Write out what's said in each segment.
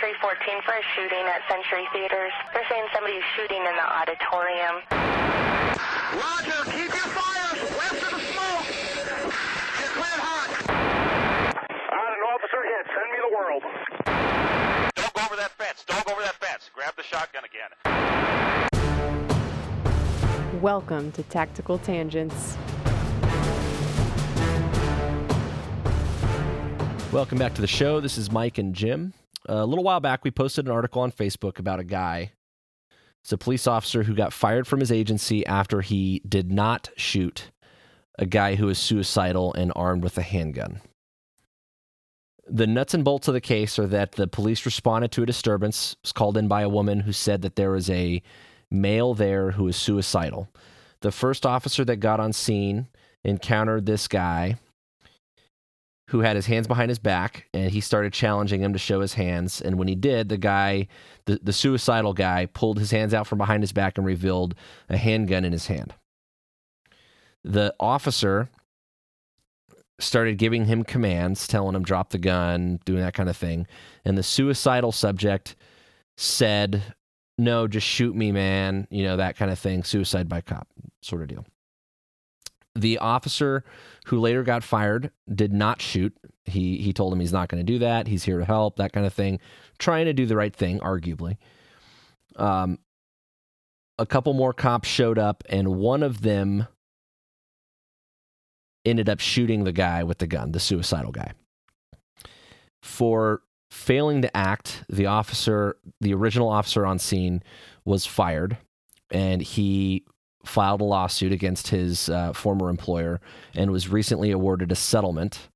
Century 14 for a shooting at Century Theaters. They're saying somebody's shooting in the auditorium. Roger, keep your fires west of the smoke. You're cleared hot. An officer hit. Send me the world. Don't go over that fence. Don't go over that fence. Grab the shotgun again. Welcome to Tactical Tangents. Welcome back to the show. This is Mike and Jim. A little while back, we posted an article on Facebook about a guy. It's a police officer who got fired from his agency after he did not shoot a guy who was suicidal and armed with a handgun. The nuts and bolts of the case are that the police responded to a disturbance. It was called in by a woman who said that there was a male there who was suicidal. The first officer that got on scene encountered this guy who had his hands behind his back, and he started challenging him to show his hands. And when he did, the guy, the suicidal guy, pulled his hands out from behind his back and revealed a handgun in his hand. The officer started giving him commands, telling him drop the gun, doing that kind of thing. And the suicidal subject said, "No, just shoot me, man," that kind of thing, suicide by cop sort of deal. The officer who later got fired did not shoot. He told him he's not going to do that. He's here to help, that kind of thing. Trying to do the right thing, arguably. A couple more cops showed up, and one of them ended up shooting the guy with the gun, the suicidal guy. For failing to act, the original officer on scene was fired, and he filed a lawsuit against his former employer and was recently awarded a settlement.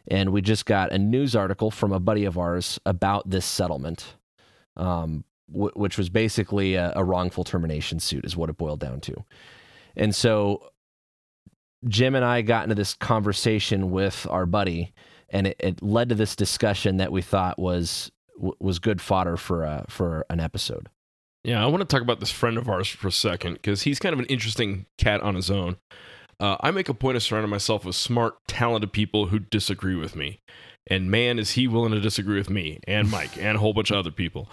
And we just got a news article from a buddy of ours about this settlement, which was basically a wrongful termination suit is what it boiled down to. And so Jim and I got into this conversation with our buddy, and it led to this discussion that we thought was good fodder for an episode. Yeah, I want to talk about this friend of ours for a second, because he's kind of an interesting cat on his own. I make a point of surrounding myself with smart, talented people who disagree with me. And man, is he willing to disagree with me, and Mike, and a whole bunch of other people.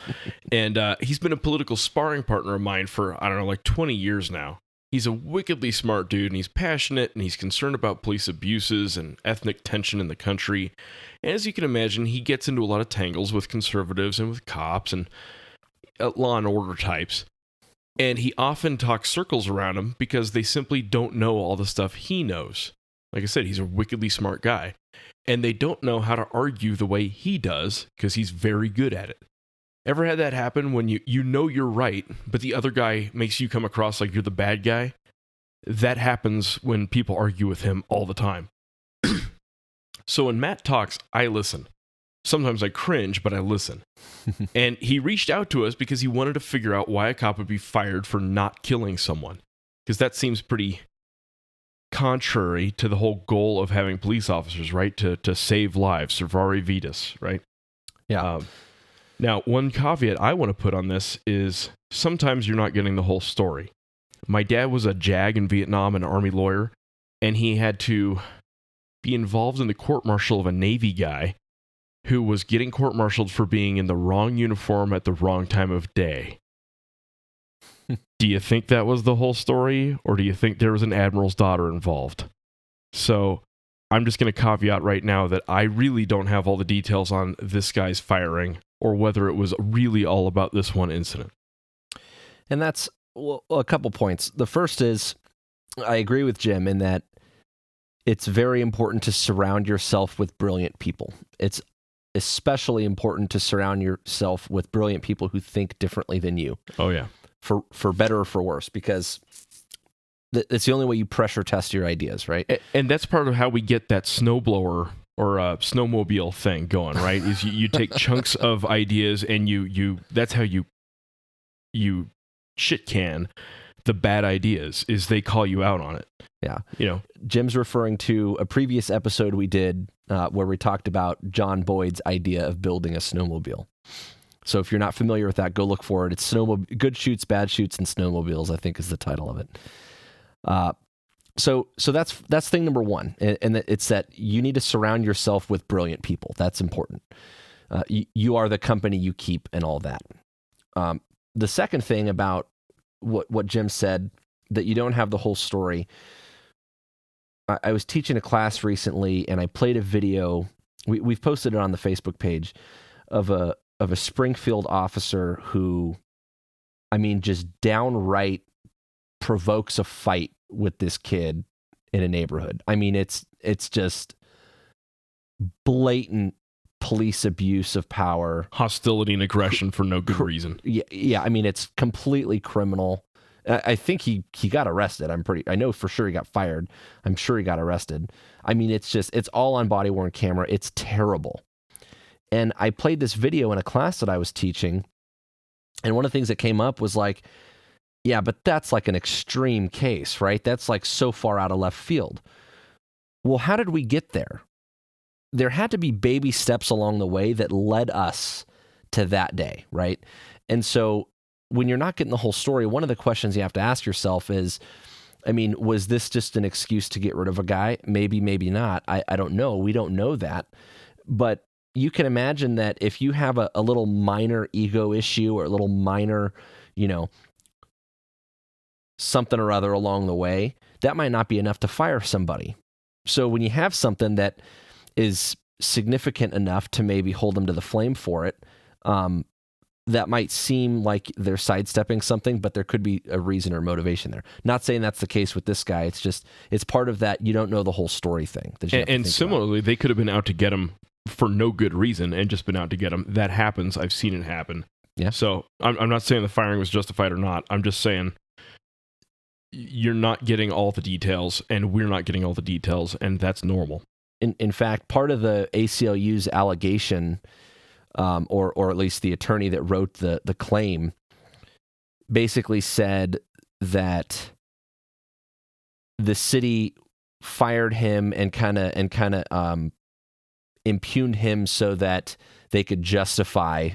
And he's been a political sparring partner of mine for, 20 years now. He's a wickedly smart dude, and he's passionate, and he's concerned about police abuses and ethnic tension in the country. And as you can imagine, he gets into a lot of tangles with conservatives and with cops and law and order types. And he often talks circles around him because they simply don't know all the stuff he knows. Like I said, he's a wickedly smart guy. And they don't know how to argue the way he does because he's very good at it. Ever had that happen when you know you're right, but the other guy makes you come across like you're the bad guy? That happens when people argue with him all the time. So when Matt talks, I listen. Sometimes I cringe, but I listen. And he reached out to us because he wanted to figure out why a cop would be fired for not killing someone. Because that seems pretty contrary to the whole goal of having police officers, right? To save lives, servare vidas, right? Yeah. Now, one caveat I want to put on this is sometimes you're not getting the whole story. My dad was a JAG in Vietnam, an Army lawyer, and he had to be involved in the court-martial of a Navy guy who was getting court-martialed for being in the wrong uniform at the wrong time of day. Do you think that was the whole story, or do you think there was an admiral's daughter involved? So I'm just going to caveat right now that I really don't have all the details on this guy's firing, or whether it was really all about this one incident. And that's a couple points. The first is, I agree with Jim in that it's very important to surround yourself with brilliant people. It's especially important to surround yourself with brilliant people who think differently than you. Oh, yeah. For better or for worse, because it's the only way you pressure test your ideas, right? And that's part of how we get that snowblower or snowmobile thing going, right? Is you take chunks of ideas and you that's how you shit can the bad ideas, is they call you out on it. Yeah. Jim's referring to a previous episode we did where we talked about John Boyd's idea of building a snowmobile. So if you're not familiar with that, go look for it. It's Good Shoots, Bad Shoots, and Snowmobiles, I think is the title of it. So that's thing number one. And it's that you need to surround yourself with brilliant people. That's important. You are the company you keep and all that. The second thing about what Jim said, that you don't have the whole story. I was teaching a class recently, and I played a video. We've posted it on the Facebook page of a Springfield officer who, I mean, just downright provokes a fight with this kid in a neighborhood. I mean, it's just blatant police abuse of power, hostility and aggression for no good reason. Yeah. I mean, it's completely criminal. I think he got arrested. I know for sure he got fired. I'm sure he got arrested. I mean, it's all on body worn camera. It's terrible. And I played this video in a class that I was teaching. And one of the things that came up was like, yeah, but that's like an extreme case, right? That's like so far out of left field. Well, how did we get there? There had to be baby steps along the way that led us to that day, right? And so when you're not getting the whole story, one of the questions you have to ask yourself is, I mean, was this just an excuse to get rid of a guy? Maybe, maybe not. I don't know. We don't know that. But you can imagine that if you have a little minor ego issue or a little minor, something or other along the way, that might not be enough to fire somebody. So when you have something that is significant enough to maybe hold them to the flame for it, that might seem like they're sidestepping something, but there could be a reason or motivation there. Not saying that's the case with this guy. It's part of that you don't know the whole story thing. And similarly, they could have been out to get him for no good reason and just been out to get him. That happens. I've seen it happen. Yeah. So I'm not saying the firing was justified or not. I'm just saying you're not getting all the details, and we're not getting all the details, and that's normal. In fact, part of the ACLU's allegation, or at least the attorney that wrote the claim, basically said that the city fired him and kind of impugned him so that they could justify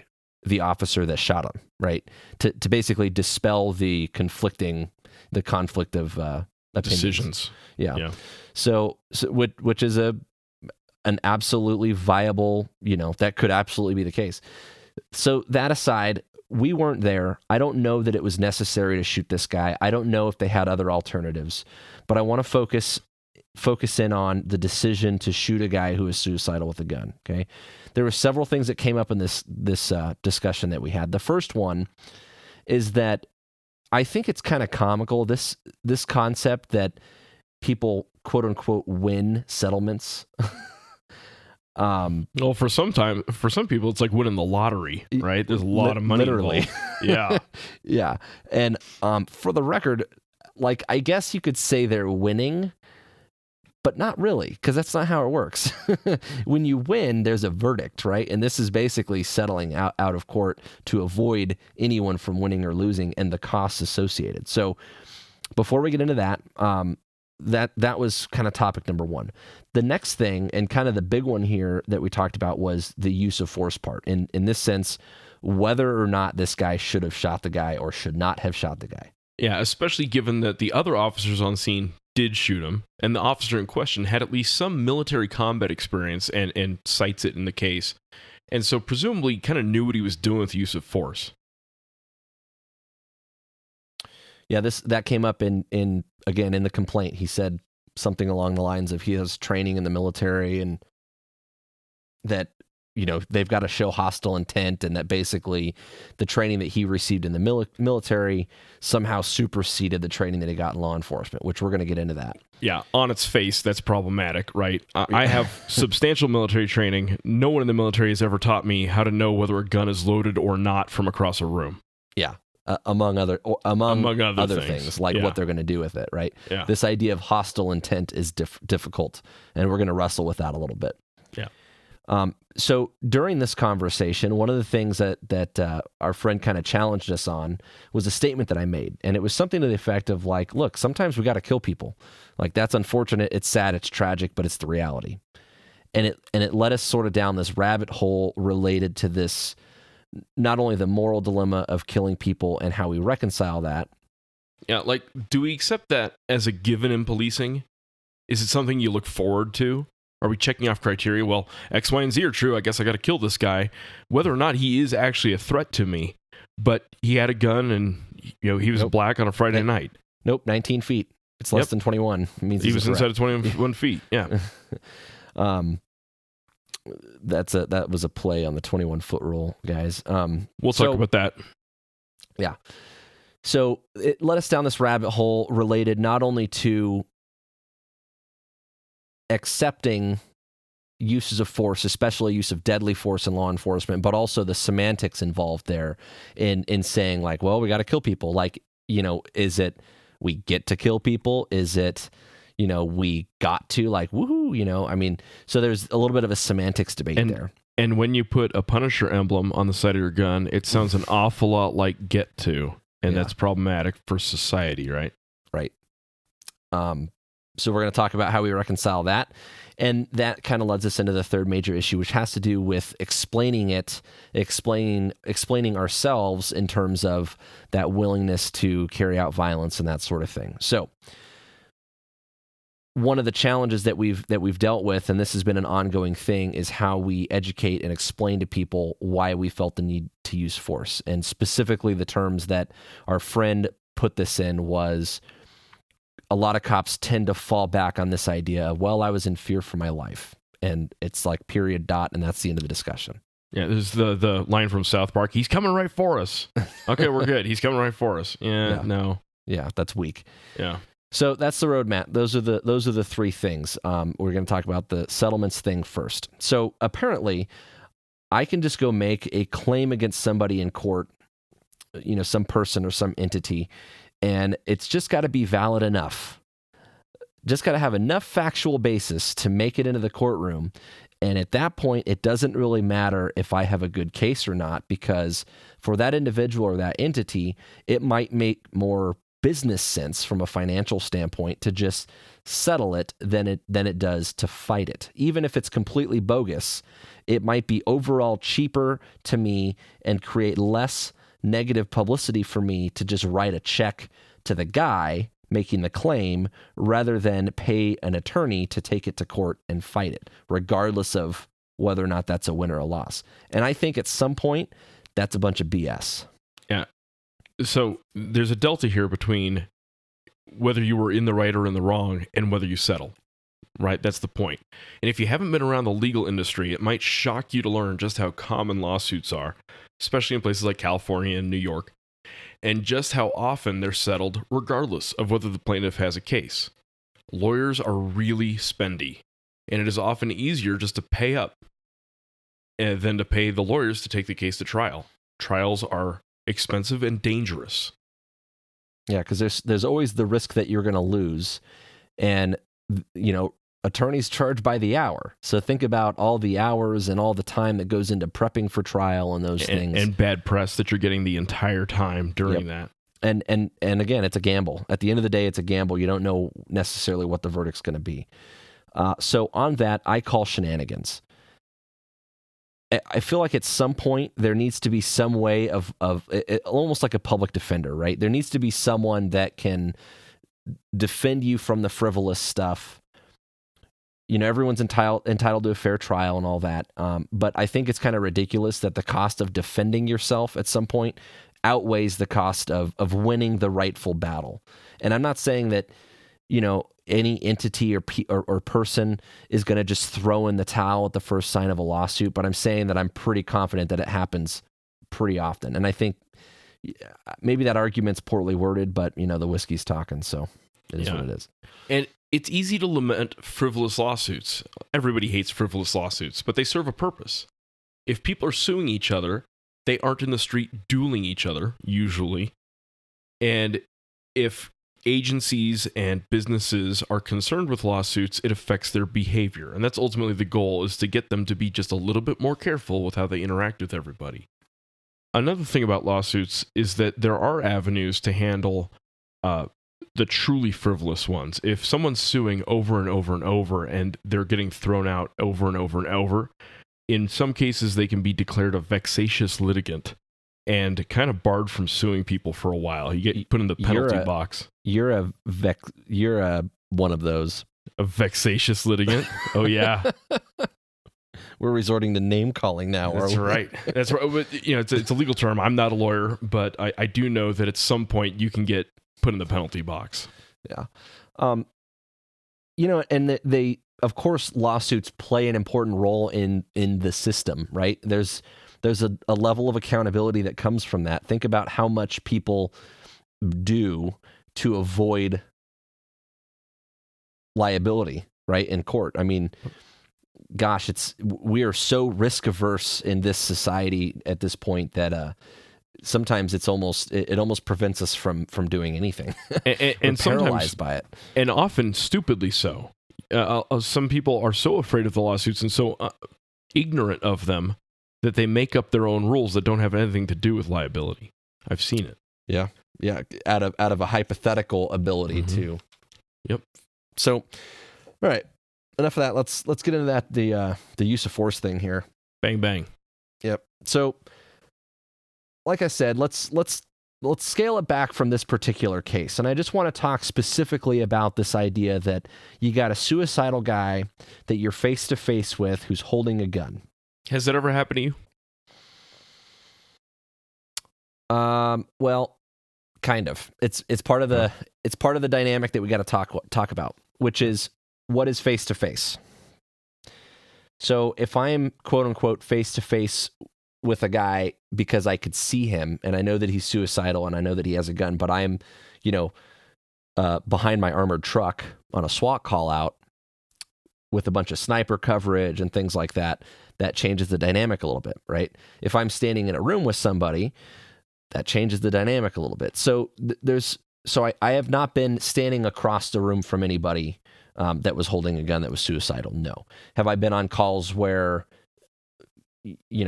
the officer that shot him, right? To basically dispel the conflict of decisions. Yeah. So which is an absolutely viable, that could absolutely be the case. So that aside, we weren't there. I don't know that it was necessary to shoot this guy. I don't know if they had other alternatives, but I want to focus in on the decision to shoot a guy who is suicidal with a gun. Okay. There were several things that came up in this discussion that we had. The first one is that I think it's kind of comical, this concept that people quote unquote win settlements. Well, for some people, it's like winning the lottery, right? There's a lot of money literally involved. Yeah. Yeah. And for the record, like, I guess you could say they're winning, but not really, because that's not how it works. When you win, there's a verdict, right? And this is basically settling out of court to avoid anyone from winning or losing and the costs associated. So before we get into that, that was kind of topic number one. The next thing, and kind of the big one here that we talked about, was the use of force part. In this sense, whether or not this guy should have shot the guy or should not have shot the guy. Yeah, especially given that the other officers on scene did shoot him, and the officer in question had at least some military combat experience and cites it in the case. And so presumably kind of knew what he was doing with the use of force. Yeah, that came up in the complaint. He said something along the lines of he has training in the military and that, they've got to show hostile intent, and that basically the training that he received in the military somehow superseded the training that he got in law enforcement, which we're going to get into that. Yeah, on its face, that's problematic, right? I have substantial military training. No one in the military has ever taught me how to know whether a gun is loaded or not from across a room. Yeah. Among other things like what they're going to do with it, right? Yeah. This idea of hostile intent is difficult, and we're going to wrestle with that a little bit. Yeah. So during this conversation, one of the things that our friend kind of challenged us on was a statement that I made, and it was something to the effect of like, look, sometimes we got to kill people. Like, that's unfortunate, it's sad, it's tragic, but it's the reality. And it led us sort of down this rabbit hole related to this, not only the moral dilemma of killing people and how we reconcile that. Yeah, like, do we accept that as a given in policing? Is it something you look forward to? Are we checking off criteria? Well, X, Y, and Z are true. I guess I got to kill this guy. Whether or not he is actually a threat to me, but he had a gun and he was black on a Friday night. Nope, 19 feet. It's less than 21. It means he was inside of 21 feet. Yeah. That was a play on the 21-foot rule, guys. We'll talk about that. Yeah. So it led us down this rabbit hole related not only to accepting uses of force, especially use of deadly force in law enforcement, but also the semantics involved there in saying like, well, we got to kill people. Like, is it we get to kill people? Is it, we got to, like, woohoo, I mean, so there's a little bit of a semantics debate there. And when you put a Punisher emblem on the side of your gun, it sounds an awful lot like get to, and that's problematic for society, right? Right. So we're going to talk about how we reconcile that. And that kind of leads us into the third major issue, which has to do with explaining ourselves in terms of that willingness to carry out violence and that sort of thing. So one of the challenges that we've dealt with, and this has been an ongoing thing, is how we educate and explain to people why we felt the need to use force. And specifically the terms that our friend put this in was, a lot of cops tend to fall back on this idea of, well, I was in fear for my life. And it's like period, dot, and that's the end of the discussion. Yeah, there's the line from South Park. He's coming right for us. Okay, we're good. He's coming right for us. Yeah, no. Yeah, that's weak. Yeah. So that's the roadmap. Those are the three things. We're going to talk about the settlements thing first. So apparently, I can just go make a claim against somebody in court, some person or some entity, and it's just got to be valid enough. Just got to have enough factual basis to make it into the courtroom. And at that point, it doesn't really matter if I have a good case or not, because for that individual or that entity, it might make more business sense from a financial standpoint to just settle it than it does to fight it. Even if it's completely bogus, it might be overall cheaper to me and create less negative publicity for me to just write a check to the guy making the claim rather than pay an attorney to take it to court and fight it, regardless of whether or not that's a win or a loss. And I think at some point, that's a bunch of BS. Yeah. So there's a delta here between whether you were in the right or in the wrong and whether you settle, right? That's the point. And if you haven't been around the legal industry, it might shock you to learn just how common lawsuits are, especially in places like California and New York, and just how often they're settled regardless of whether the plaintiff has a case. Lawyers are really spendy, and it is often easier just to pay up than to pay the lawyers to take the case to trial. Trials are expensive and dangerous. Yeah, because there's always the risk that you're going to lose, and attorneys charge by the hour. So think about all the hours and all the time that goes into prepping for trial and those things. And bad press that you're getting the entire time during that. And again, it's a gamble. At the end of the day, it's a gamble. You don't know necessarily what the verdict's going to be. So on that, I call shenanigans. I feel like at some point there needs to be some way of almost like a public defender, right? There needs to be someone that can defend you from the frivolous stuff. Everyone's entitled to a fair trial and all that. But I think it's kind of ridiculous that the cost of defending yourself at some point outweighs the cost of winning the rightful battle. And I'm not saying that, any entity or person is going to just throw in the towel at the first sign of a lawsuit, but I'm saying that I'm pretty confident that it happens pretty often. And I think maybe that argument's poorly worded, but the whiskey's talking, so it is what it is. And it's easy to lament frivolous lawsuits. Everybody hates frivolous lawsuits, but they serve a purpose. If people are suing each other, they aren't in the street dueling each other, usually. And if agencies and businesses are concerned with lawsuits, it affects their behavior. And that's ultimately the goal, is to get them to be just a little bit more careful with how they interact with everybody. Another thing about lawsuits is that there are avenues to handle the truly frivolous ones. If someone's suing over and over and over and they're getting thrown out over and over and over, in some cases they can be declared a vexatious litigant and kind of barred from suing people for a while. You get put in the penalty box. You're a one of those. A vexatious litigant. Oh, yeah. We're resorting to name calling now. That's right. That's right. But, it's a legal term. I'm not a lawyer, but I do know that at some point you can get put in the penalty box. Yeah. And they, of course, lawsuits play an important role in the system, right? There's a level of accountability that comes from that. Think about how much people do to avoid liability, right, in court. I mean, gosh, we are so risk averse in this society at this point that sometimes it almost prevents us from doing anything, and paralyzed by it, and often stupidly so. Some people are so afraid of the lawsuits and so ignorant of them that they make up their own rules that don't have anything to do with liability. I've seen it. Yeah, out of a hypothetical ability to. Yep. So, all right. Enough of that. Let's get into that the use of force thing here. Bang bang. Yep. So, like I said, let's scale it back from this particular case, and I just want to talk specifically about this idea that you got a suicidal guy that you're face to face with who's holding a gun. Has that ever happened to you? Well, kind of. It's part of the dynamic that we got to talk about, which is what is face to face. So if I'm quote unquote face to face with a guy because I could see him and I know that he's suicidal and I know that he has a gun, but I'm, behind my armored truck on a SWAT call out with a bunch of sniper coverage and things like that, that changes the dynamic a little bit, right? If I'm standing in a room with somebody, that changes the dynamic a little bit. So I have not been standing across the room from anybody that was holding a gun that was suicidal. No. Have I been on calls where,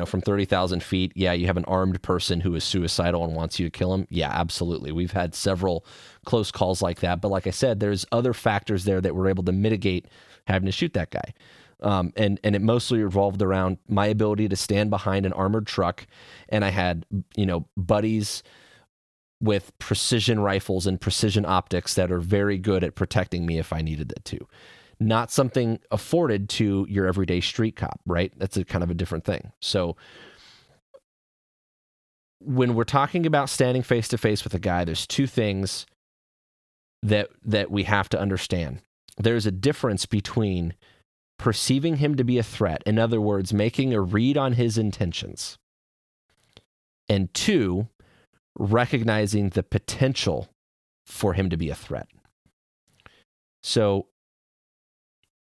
from 30,000 feet, yeah, you have an armed person who is suicidal and wants you to kill him? Yeah, absolutely. We've had several close calls like that. But like I said, there's other factors there that were able to mitigate having to shoot that guy. And it mostly revolved around my ability to stand behind an armored truck. And I had, buddies with precision rifles and precision optics that are very good at protecting me if I needed it to. Not something afforded to your everyday street cop, right? That's a kind of a different thing. So when we're talking about standing face to face with a guy, there's two things that we have to understand. There's a difference between perceiving him to be a threat, in other words, making a read on his intentions, and two, recognizing the potential for him to be a threat. So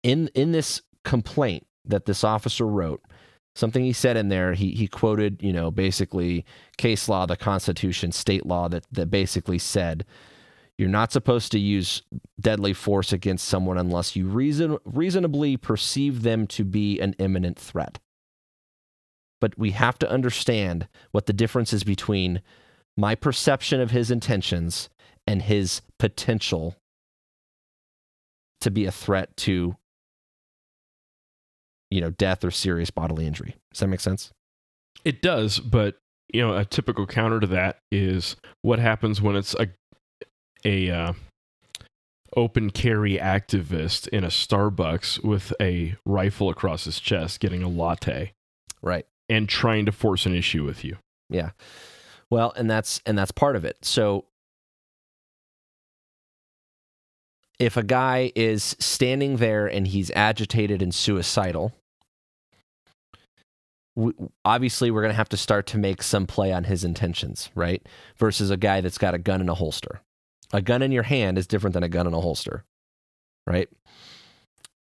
in this complaint that this officer wrote, something he said in there, he quoted, basically case law, the Constitution, state law that basically said, you're not supposed to use deadly force against someone unless you reasonably perceive them to be an imminent threat. But we have to understand what the difference is between my perception of his intentions and his potential to be a threat to, death or serious bodily injury. Does that make sense? It does, but a typical counter to that is what happens when it's a open carry activist in a Starbucks with a rifle across his chest getting a latte, right, and trying to force an issue with you. Yeah. Well, and that's part of it. So if a guy is standing there and he's agitated and suicidal, obviously we're going to have to start to make some play on his intentions, right? Versus a guy that's got a gun in a holster. A gun in your hand is different than a gun in a holster, right?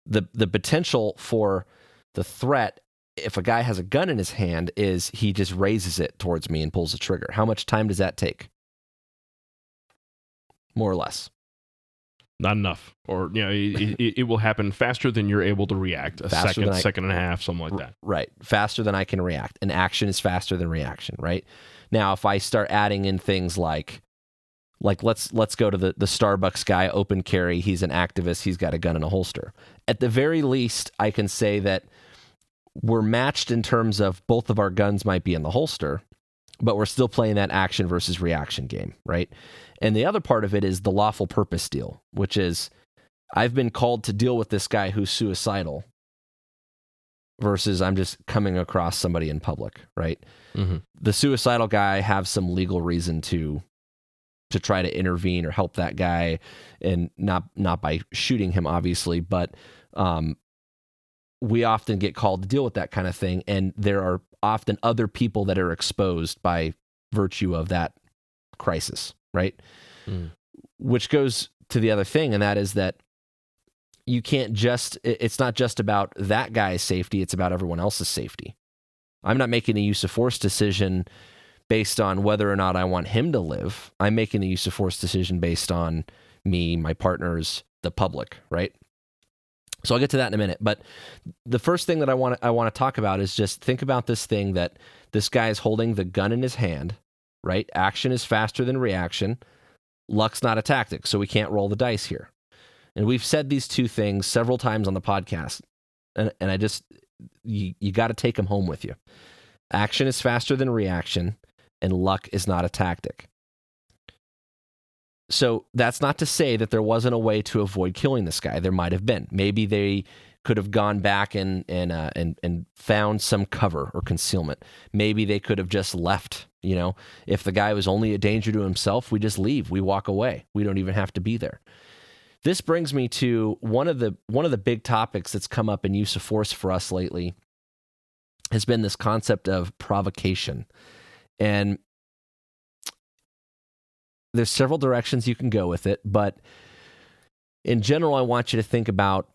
The potential for the threat, if a guy has a gun in his hand, is he just raises it towards me and pulls the trigger. How much time does that take? More or less. Not enough. Or, it will happen faster than you're able to react. Second and a half, something like that. Right. Faster than I can react. And action is faster than reaction, right? Now, if I start adding in things like let's go to the Starbucks guy, open carry, he's an activist, he's got a gun in a holster. At the very least, I can say that we're matched in terms of both of our guns might be in the holster, but we're still playing that action versus reaction game, right? And the other part of it is the lawful purpose deal, which is I've been called to deal with this guy who's suicidal versus I'm just coming across somebody in public, right? Mm-hmm. The suicidal guy, I have some legal reason to try to intervene or help that guy, and not by shooting him, obviously, but we often get called to deal with that kind of thing, and there are often other people that are exposed by virtue of that crisis, right? Mm. Which goes to the other thing, and that is that you can't it's not just about that guy's safety, it's about everyone else's safety. I'm not making a use of force decision based on whether or not I want him to live. I'm making a use of force decision based on me, my partners, the public, right? So I'll get to that in a minute. But the first thing that I want to talk about is just think about this thing that this guy is holding the gun in his hand, right? Action is faster than reaction. Luck's not a tactic, so we can't roll the dice here. And we've said these two things several times on the podcast, and I just, you got to take them home with you. Action is faster than reaction, and luck is not a tactic. So that's not to say that there wasn't a way to avoid killing this guy. There might have been. Maybe they could have gone back and found some cover or concealment. Maybe they could have just left. You know, if the guy was only a danger to himself, we just leave. We walk away. We don't even have to be there. This brings me to one of the big topics that's come up in use of force for us lately has been this concept of provocation. And there's several directions you can go with it, but in general, I want you to think about,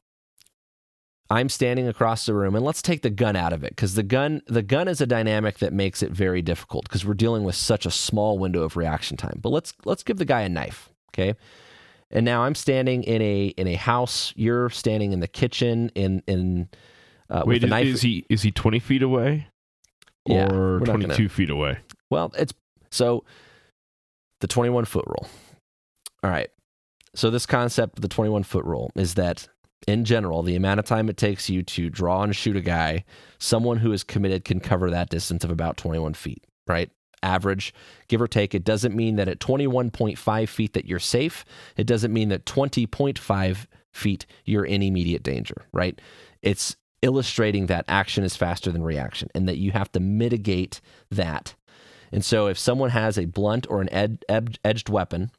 I'm standing across the room, and let's take the gun out of it, because the gun is a dynamic that makes it very difficult because we're dealing with such a small window of reaction time. But let's give the guy a knife, okay? And now I'm standing in a house. You're standing in the kitchen with a knife. Is he 20 feet away? Yeah, or 22 feet away? Well, it's so the 21-foot rule. All right. So this concept of the 21-foot rule is that in general, the amount of time it takes you to draw and shoot a guy, someone who is committed can cover that distance of about 21 feet, right? Average, give or take. It doesn't mean that at 21.5 feet that you're safe. It doesn't mean that 20.5 feet you're in immediate danger, right? It's illustrating that action is faster than reaction and that you have to mitigate that. And so if someone has a blunt or an edged weapon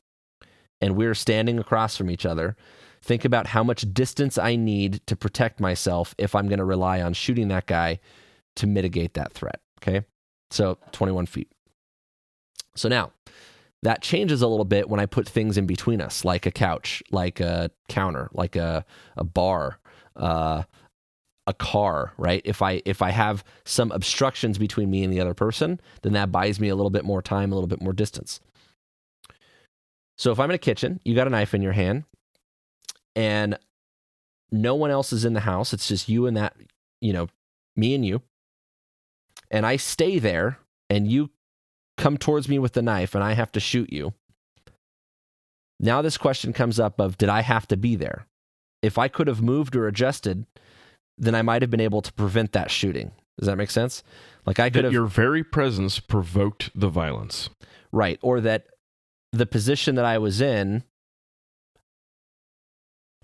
and we're standing across from each other, think about how much distance I need to protect myself if I'm going to rely on shooting that guy to mitigate that threat, okay? So 21 feet. So now, that changes a little bit when I put things in between us, like a couch, like a counter, like a bar, a car, right? If I have some obstructions between me and the other person, then that buys me a little bit more time, a little bit more distance. So if I'm in a kitchen, you got a knife in your hand, and no one else is in the house, it's just you and that, me and you, and I stay there, and you come towards me with the knife, and I have to shoot you. Now this question comes up of, did I have to be there? If I could have moved or adjusted, then I might have been able to prevent that shooting. Does that make sense? Like I could have... Your very presence provoked the violence. Right. Or that the position that I was in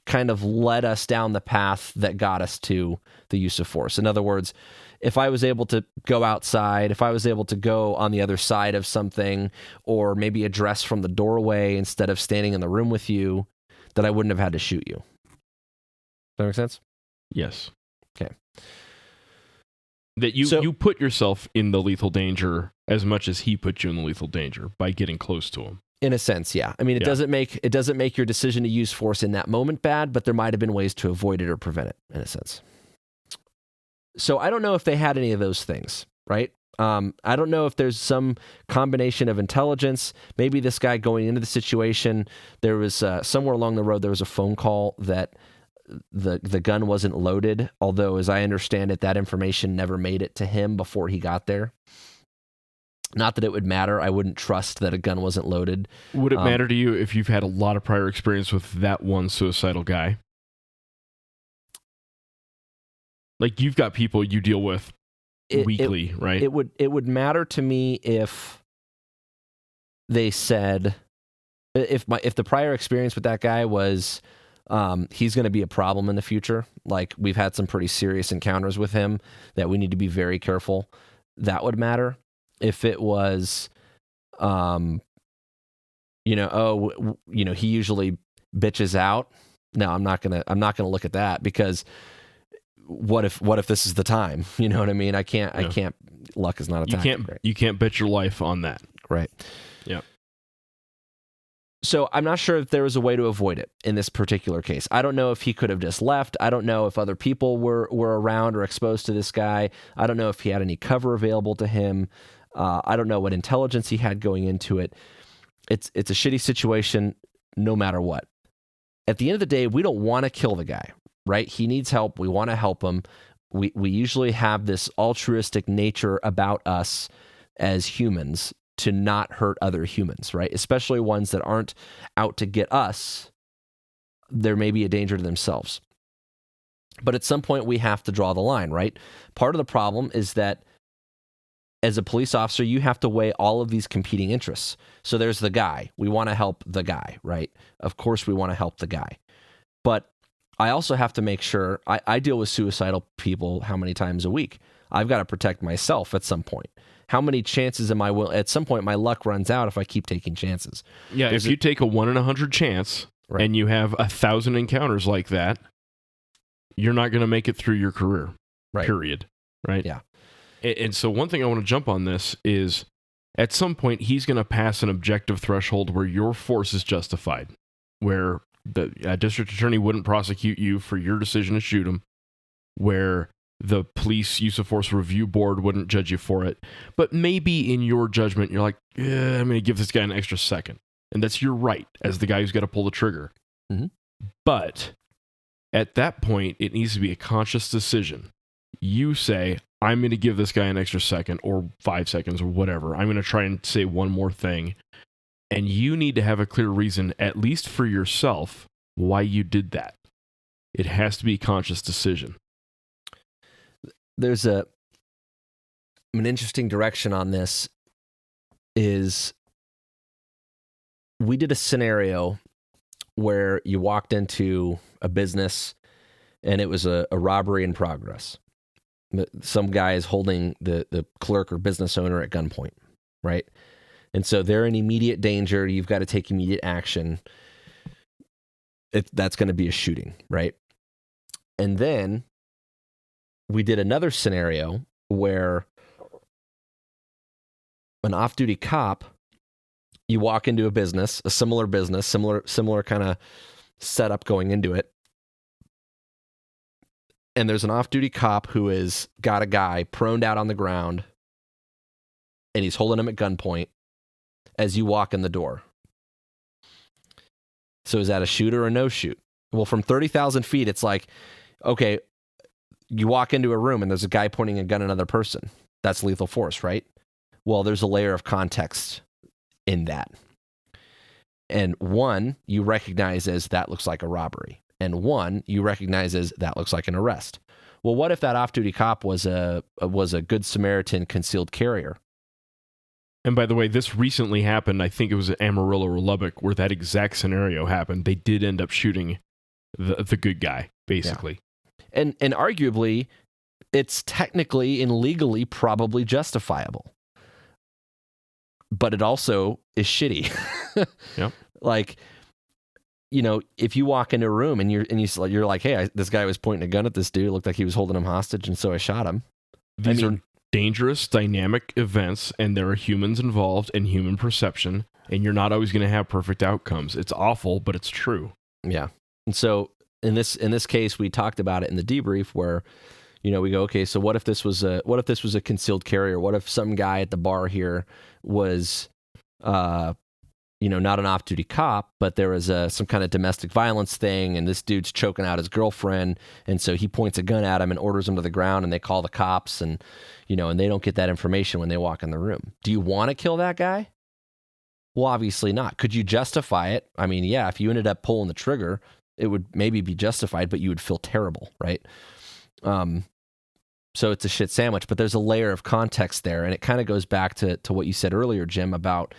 kind of led us down the path that got us to the use of force. In other words, if I was able to go outside, if I was able to go on the other side of something, or maybe address from the doorway instead of standing in the room with you, that I wouldn't have had to shoot you. Does that make sense? Yes. Okay. That you put yourself in the lethal danger as much as he put you in the lethal danger by getting close to him. In a sense, yeah. I mean, it doesn't make your decision to use force in that moment bad, but there might have been ways to avoid it or prevent it, in a sense. So I don't know if they had any of those things, right? I don't know if there's some combination of intelligence. Maybe this guy going into the situation, there was somewhere along the road, there was a phone call that the gun wasn't loaded, although as I understand it, that information never made it to him before he got there. Not that it would matter. I wouldn't trust that a gun wasn't loaded. Would it matter to you if you've had a lot of prior experience with that one suicidal guy? Like, you've got people you deal with weekly, right? It would matter to me if they said, if the prior experience with that guy was he's going to be a problem in the future. Like, we've had some pretty serious encounters with him that we need to be very careful. That would matter. If it was, he usually bitches out. No, I'm not gonna look at that, because what if this is the time? You know what I mean? I can't. Luck is not a tactic. You can't bet your life on that. Right. Yeah. So I'm not sure if there was a way to avoid it in this particular case. I don't know if he could have just left. I don't know if other people were around or exposed to this guy. I don't know if he had any cover available to him. I don't know what intelligence he had going into it. It's a shitty situation no matter what. At the end of the day, we don't want to kill the guy, right? He needs help. We want to help him. We usually have this altruistic nature about us as humans to not hurt other humans, right? Especially ones that aren't out to get us. There may be a danger to themselves. But at some point, we have to draw the line, right? Part of the problem is that as a police officer, you have to weigh all of these competing interests. So there's the guy. We want to help the guy, right? Of course, we want to help the guy. But I also have to make sure, I deal with suicidal people how many times a week? I've got to protect myself at some point. How many chances am I willing? At some point, my luck runs out if I keep taking chances. Yeah, if you take a 1 in 100 chance, right, and you have 1,000 encounters like that, you're not going to make it through your career, right, period. Right? Yeah. And so one thing I want to jump on this is, at some point, he's going to pass an objective threshold where your force is justified, where the district attorney wouldn't prosecute you for your decision to shoot him, where the police use of force review board wouldn't judge you for it. But maybe in your judgment, you're like, I'm going to give this guy an extra second. And that's your right as the guy who's got to pull the trigger. Mm-hmm. But at that point, it needs to be a conscious decision. You say, I'm going to give this guy an extra second or 5 seconds or whatever. I'm going to try and say one more thing. And you need to have a clear reason, at least for yourself, why you did that. It has to be a conscious decision. There's an interesting direction on this. Is we did a scenario where you walked into a business and it was a robbery in progress. Some guy is holding the clerk or business owner at gunpoint, right? And so they're in immediate danger. You've got to take immediate action. That's going to be a shooting, right? And then we did another scenario where an off-duty cop, you walk into a business, a similar business, similar kind of setup going into it, and there's an off-duty cop who has got a guy proned out on the ground, and he's holding him at gunpoint as you walk in the door. So is that a shoot or a no shoot? Well, from 30,000 feet, it's like, okay, you walk into a room and there's a guy pointing a gun at another person. That's lethal force, right? Well, there's a layer of context in that. And one, you recognize as that looks like a robbery. And one, you recognize as that looks like an arrest. Well, what if that off-duty cop was a Good Samaritan concealed carrier? And by the way, this recently happened. I think it was at Amarillo or Lubbock where that exact scenario happened. They did end up shooting the good guy, basically. Yeah. And arguably, it's technically and legally probably justifiable. But it also is shitty. Yep. Like, you know, if you walk into a room and you're like, hey, this guy was pointing a gun at this dude. It looked like he was holding him hostage, and so I shot him. These are dangerous, dynamic events, and there are humans involved and human perception, and you're not always going to have perfect outcomes. It's awful, but it's true. Yeah. And so in this case, we talked about it in the debrief where, you know, we go, okay, so what if this was a concealed carrier? What if some guy at the bar here was, not an off-duty cop, but there was some kind of domestic violence thing, and this dude's choking out his girlfriend, and so he points a gun at him and orders him to the ground, and they call the cops, and and they don't get that information when they walk in the room. Do you want to kill that guy? Well, obviously not. Could you justify it? I mean, yeah, if you ended up pulling the trigger, it would maybe be justified, but you would feel terrible, right? So it's a shit sandwich, but there's a layer of context there, and it kind of goes back to what you said earlier, Jim, about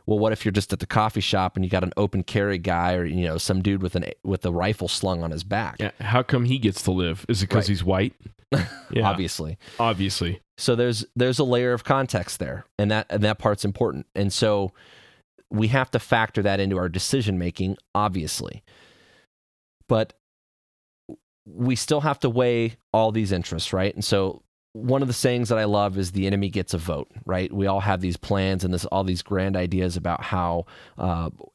Well, what if you're just at the coffee shop and you got an open carry guy or some dude with a rifle slung on his back? Yeah. How come he gets to live? Is it because he's white? Yeah. Obviously. So there's a layer of context there, and that part's important. And so we have to factor that into our decision making, obviously. But we still have to weigh all these interests, right? And so one of the sayings that I love is the enemy gets a vote, right? We all have these plans and all these grand ideas about how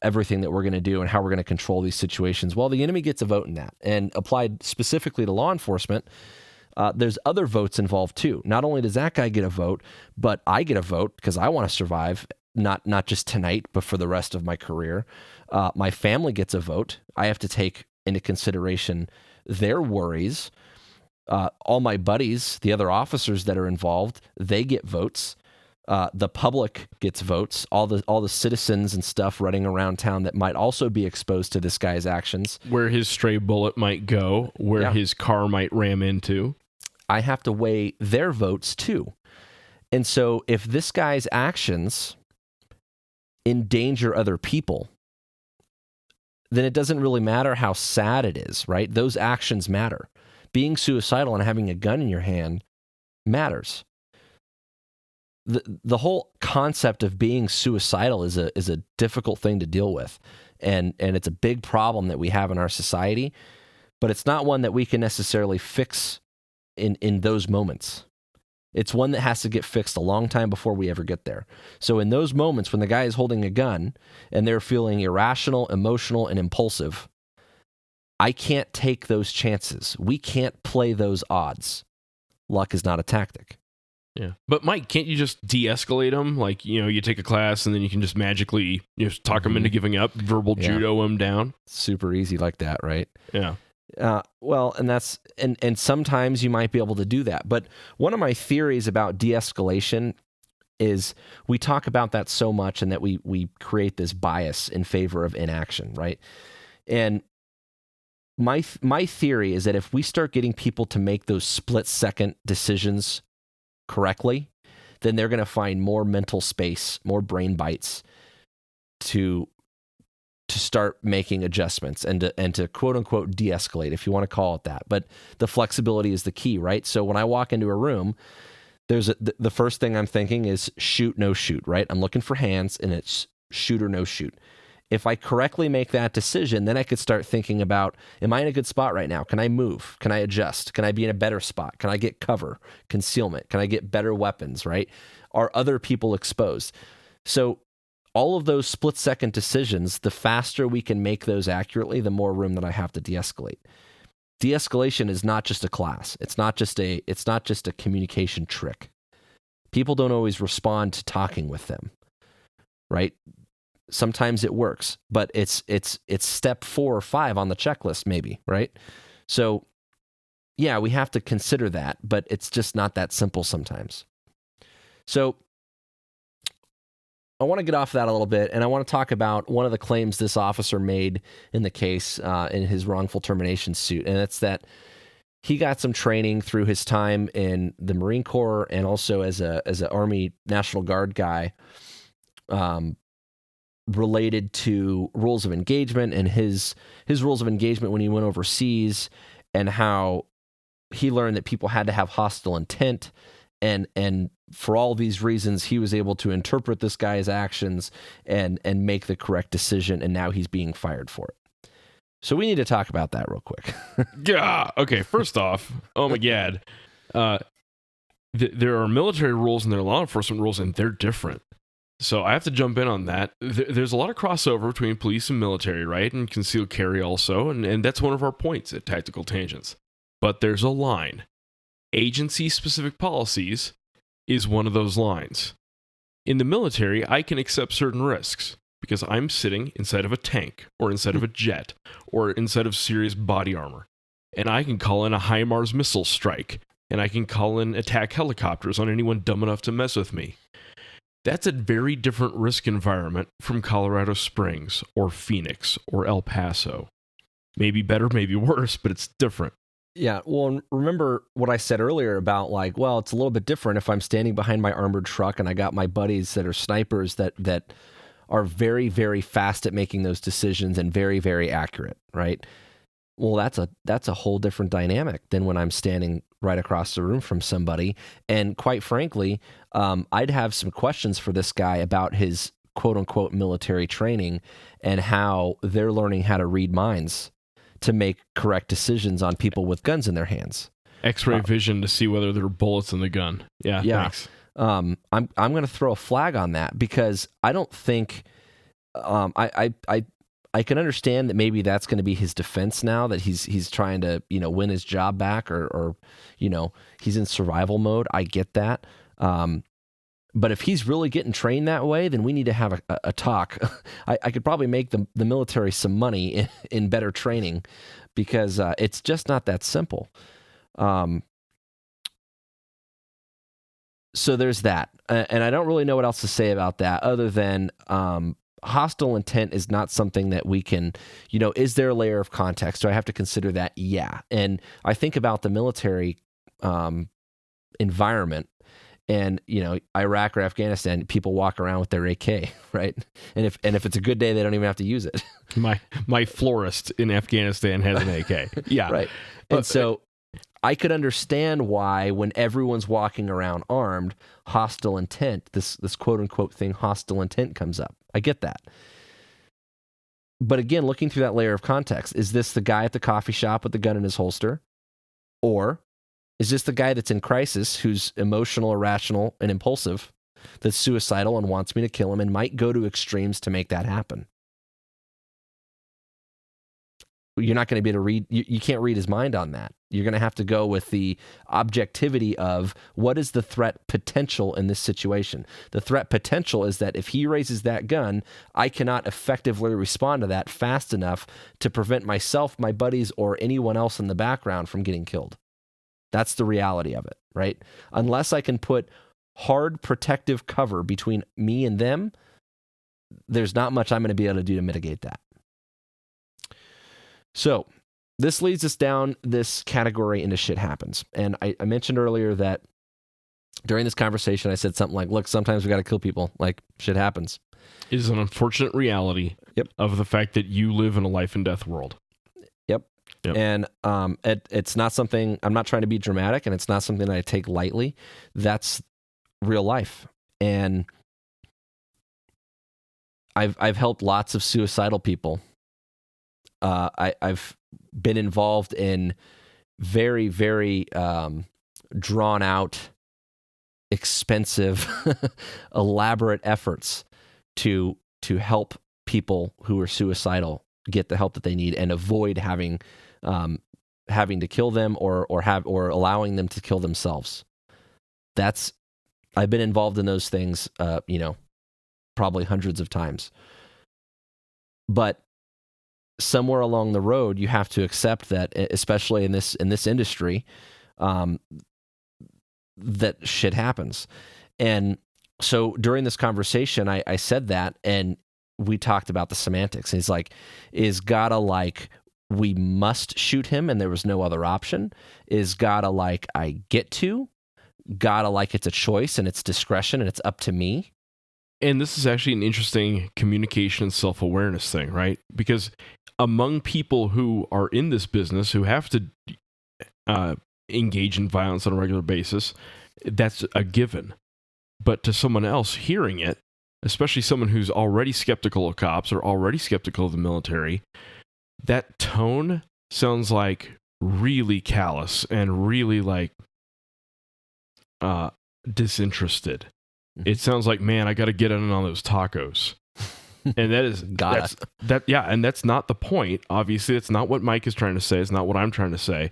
everything that we're going to do and how we're going to control these situations. Well, the enemy gets a vote in that. And applied specifically to law enforcement, there's other votes involved too. Not only does that guy get a vote, but I get a vote because I want to survive, not just tonight, but for the rest of my career. My family gets a vote. I have to take into consideration their worries. All my buddies, the other officers that are involved, they get votes. The public gets votes. All the citizens and stuff running around town that might also be exposed to this guy's actions. Where his stray bullet might go, where his car might ram into. I have to weigh their votes too. And so if this guy's actions endanger other people, then it doesn't really matter how sad it is, right? Those actions matter. Being suicidal and having a gun in your hand matters. The whole concept of being suicidal is a difficult thing to deal with, and it's a big problem that we have in our society, but it's not one that we can necessarily fix in those moments. It's one that has to get fixed a long time before we ever get there. So in those moments when the guy is holding a gun and they're feeling irrational, emotional, and impulsive, I can't take those chances. We can't play those odds. Luck is not a tactic. Yeah. But Mike, can't you just de-escalate them? Like, you take a class and then you can just magically talk them into giving up, verbal judo them down. Super easy like that, right? Yeah. Well, and that's and sometimes you might be able to do that. But one of my theories about de-escalation is we talk about that so much and that we create this bias in favor of inaction, right? And my theory is that if we start getting people to make those split-second decisions correctly, then they're going to find more mental space, more brain bites to start making adjustments and to quote unquote de-escalate, if you want to call it that. But the flexibility is the key, right? So when I walk into a room, the first thing I'm thinking is shoot, no shoot, right? I'm looking for hands and it's shoot or no shoot. If I correctly make that decision, then I could start thinking about, am I in a good spot right now? Can I move? Can I adjust? Can I be in a better spot? Can I get cover, concealment? Can I get better weapons, right? Are other people exposed? So all of those split-second decisions, the faster we can make those accurately, the more room that I have to de-escalate. De-escalation is not just a class. It's not just a communication trick. People don't always respond to talking with them, right? Sometimes it works, but it's step 4 or 5 on the checklist, maybe, right? So, yeah, we have to consider that, but it's just not that simple sometimes. So, I want to get off that a little bit, and I want to talk about one of the claims this officer made in the case in his wrongful termination suit, and it's that he got some training through his time in the Marine Corps and also as an Army National Guard guy, related to rules of engagement and his rules of engagement when he went overseas, and how he learned that people had to have hostile intent. And for all these reasons, he was able to interpret this guy's actions and make the correct decision, and now he's being fired for it. So we need to talk about that real quick. Yeah. Okay, first off, oh my God. There are military rules and there are law enforcement rules, and they're different. So I have to jump in on that. There's a lot of crossover between police and military, right? And concealed carry also, and that's one of our points at Tactical Tangents. But there's a line. Agency-specific policies is one of those lines. In the military, I can accept certain risks because I'm sitting inside of a tank or inside of a jet or inside of serious body armor. And I can call in a HIMARS missile strike, and I can call in attack helicopters on anyone dumb enough to mess with me. That's a very different risk environment from Colorado Springs or Phoenix or El Paso. Maybe better, maybe worse, but it's different. Yeah, well, remember what I said earlier about it's a little bit different if I'm standing behind my armored truck and I got my buddies that are snipers that are very, very fast at making those decisions and very, very accurate, right? Well, that's a whole different dynamic than when I'm standing right across the room from somebody. And quite frankly, I'd have some questions for this guy about his quote unquote military training and how they're learning how to read minds to make correct decisions on people with guns in their hands. X-ray vision to see whether there are bullets in the gun. Yeah. Thanks. I'm going to throw a flag on that because I don't think I can understand that maybe that's going to be his defense now that he's trying to, win his job back or he's in survival mode. I get that. But if he's really getting trained that way, then we need to have a talk. I could probably make the military some money in better training because it's just not that simple. So there's that. And I don't really know what else to say about that other than hostile intent is not something that we can, is there a layer of context? Do I have to consider that? Yeah. And I think about the military environment and, Iraq or Afghanistan, people walk around with their AK, right? And if it's a good day, they don't even have to use it. My florist in Afghanistan has an AK. Yeah. Right. And so I could understand why when everyone's walking around armed, hostile intent, this quote unquote thing, hostile intent comes up. I get that. But again, looking through that layer of context, is this the guy at the coffee shop with the gun in his holster? Or is this the guy that's in crisis who's emotional, irrational, and impulsive, that's suicidal and wants me to kill him and might go to extremes to make that happen? You're not going to be able to read, you can't read his mind on that. You're going to have to go with the objectivity of what is the threat potential in this situation. The threat potential is that if he raises that gun, I cannot effectively respond to that fast enough to prevent myself, my buddies, or anyone else in the background from getting killed. That's the reality of it, right? Unless I can put hard protective cover between me and them, there's not much I'm going to be able to do to mitigate that. So this leads us down this category into shit happens. And I mentioned earlier that during this conversation, I said something like, look, sometimes we got to kill people. Like, shit happens. It is an unfortunate reality of the fact that you live in a life and death world. Yep. And it's not something, I'm not trying to be dramatic, and it's not something that I take lightly. That's real life. And I've helped lots of suicidal people. I've been involved in very, very drawn out, expensive, elaborate efforts to help people who are suicidal get the help that they need and avoid having to kill them or allowing them to kill themselves. I've been involved in those things, probably hundreds of times. But somewhere along the road, you have to accept that, especially in this industry, that shit happens. And so during this conversation, I said that, and we talked about the semantics. He's like, is God a like, we must shoot him and there was no other option? Is God a like, I get to? God a like, it's a choice and it's discretion and it's up to me? And this is actually an interesting communication and self-awareness thing, right? Because among people who are in this business, who have to engage in violence on a regular basis, that's a given. But to someone else hearing it, especially someone who's already skeptical of cops or already skeptical of the military, that tone sounds like really callous and really like disinterested. It sounds like, man, I got to get in on those tacos. And and that's not the point. Obviously, it's not what Mike is trying to say. It's not what I'm trying to say.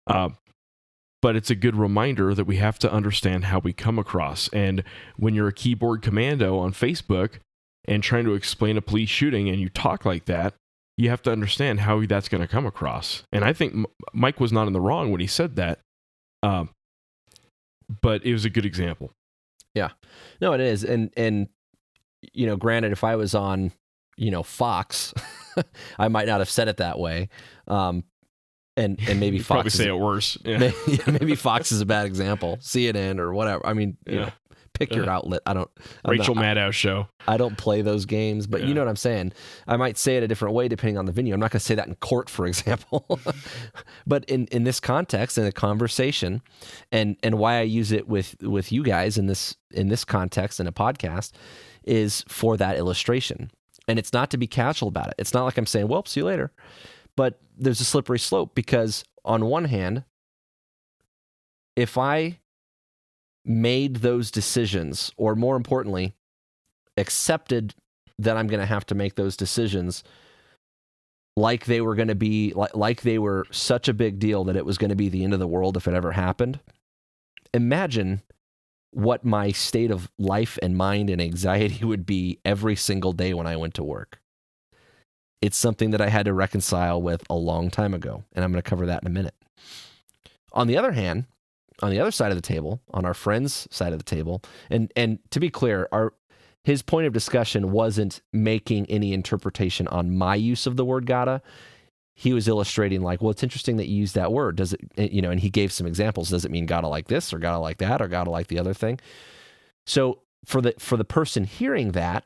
But it's a good reminder that we have to understand how we come across. And when you're a keyboard commando on Facebook and trying to explain a police shooting and you talk like that, you have to understand how that's going to come across. And I think Mike was not in the wrong when he said that. But it was a good example. Yeah. No, it is. And granted, if I was on, Fox, I might not have said it that way. And maybe Fox probably say it worse. Yeah. Maybe Fox is a bad example. CNN or whatever. I mean, pick your outlet. I'm Rachel not- Maddow show. I don't play those games, but you know what I'm saying. I might say it a different way depending on the venue. I'm not going to say that in court, for example. But in this context, in a conversation, and why I use it with you guys in this context in a podcast is for that illustration. And it's not to be casual about it. It's not like I'm saying, well, see you later. But there's a slippery slope because on one hand, if I made those decisions, or more importantly, accepted that I'm going to have to make those decisions like they were going to be, like they were such a big deal that it was going to be the end of the world if it ever happened, imagine what my state of life and mind and anxiety would be every single day when I went to work. It's something that I had to reconcile with a long time ago, and I'm going to cover that in a minute. On the other hand, on the other side of the table, on our friend's side of the table, and to be clear, his point of discussion wasn't making any interpretation on my use of the word gotta. He was illustrating like, well, it's interesting that you use that word. Does it, and he gave some examples. Does it mean gotta like this or gotta like that or gotta like the other thing? So for the person hearing that,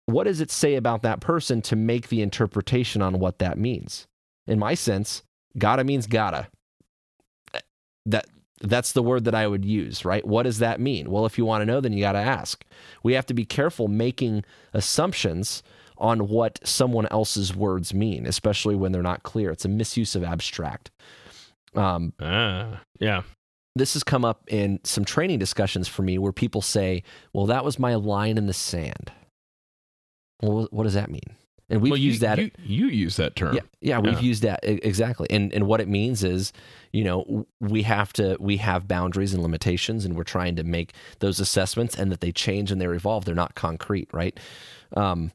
what does it say about that person to make the interpretation on what that means? In my sense, gotta means gotta. That's the word that I would use, right? What does that mean? Well, if you want to know, then you got to ask. We have to be careful making assumptions on what someone else's words mean, especially when they're not clear. It's a misuse of abstract. Yeah. This has come up in some training discussions for me where people say, well, that was my line in the sand. Well, what does that mean? And we've used that. You use that term. Yeah, we've used that exactly. And what it means is, we have boundaries and limitations, and we're trying to make those assessments, and that they change and they evolve. They're not concrete, right? But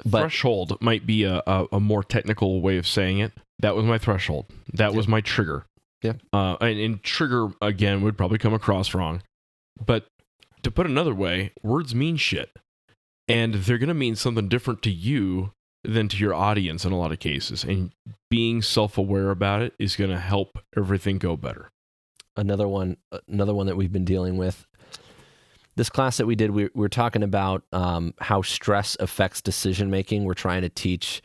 threshold might be a more technical way of saying it. That was my threshold. That was my trigger. Yeah. And trigger again would probably come across wrong, but to put another way, words mean shit, and they're gonna mean something different to you than to your audience in a lot of cases, and being self-aware about it is going to help everything go better. Another one that we've been dealing with, this class that we did, we were talking about how stress affects decision making. We're trying to teach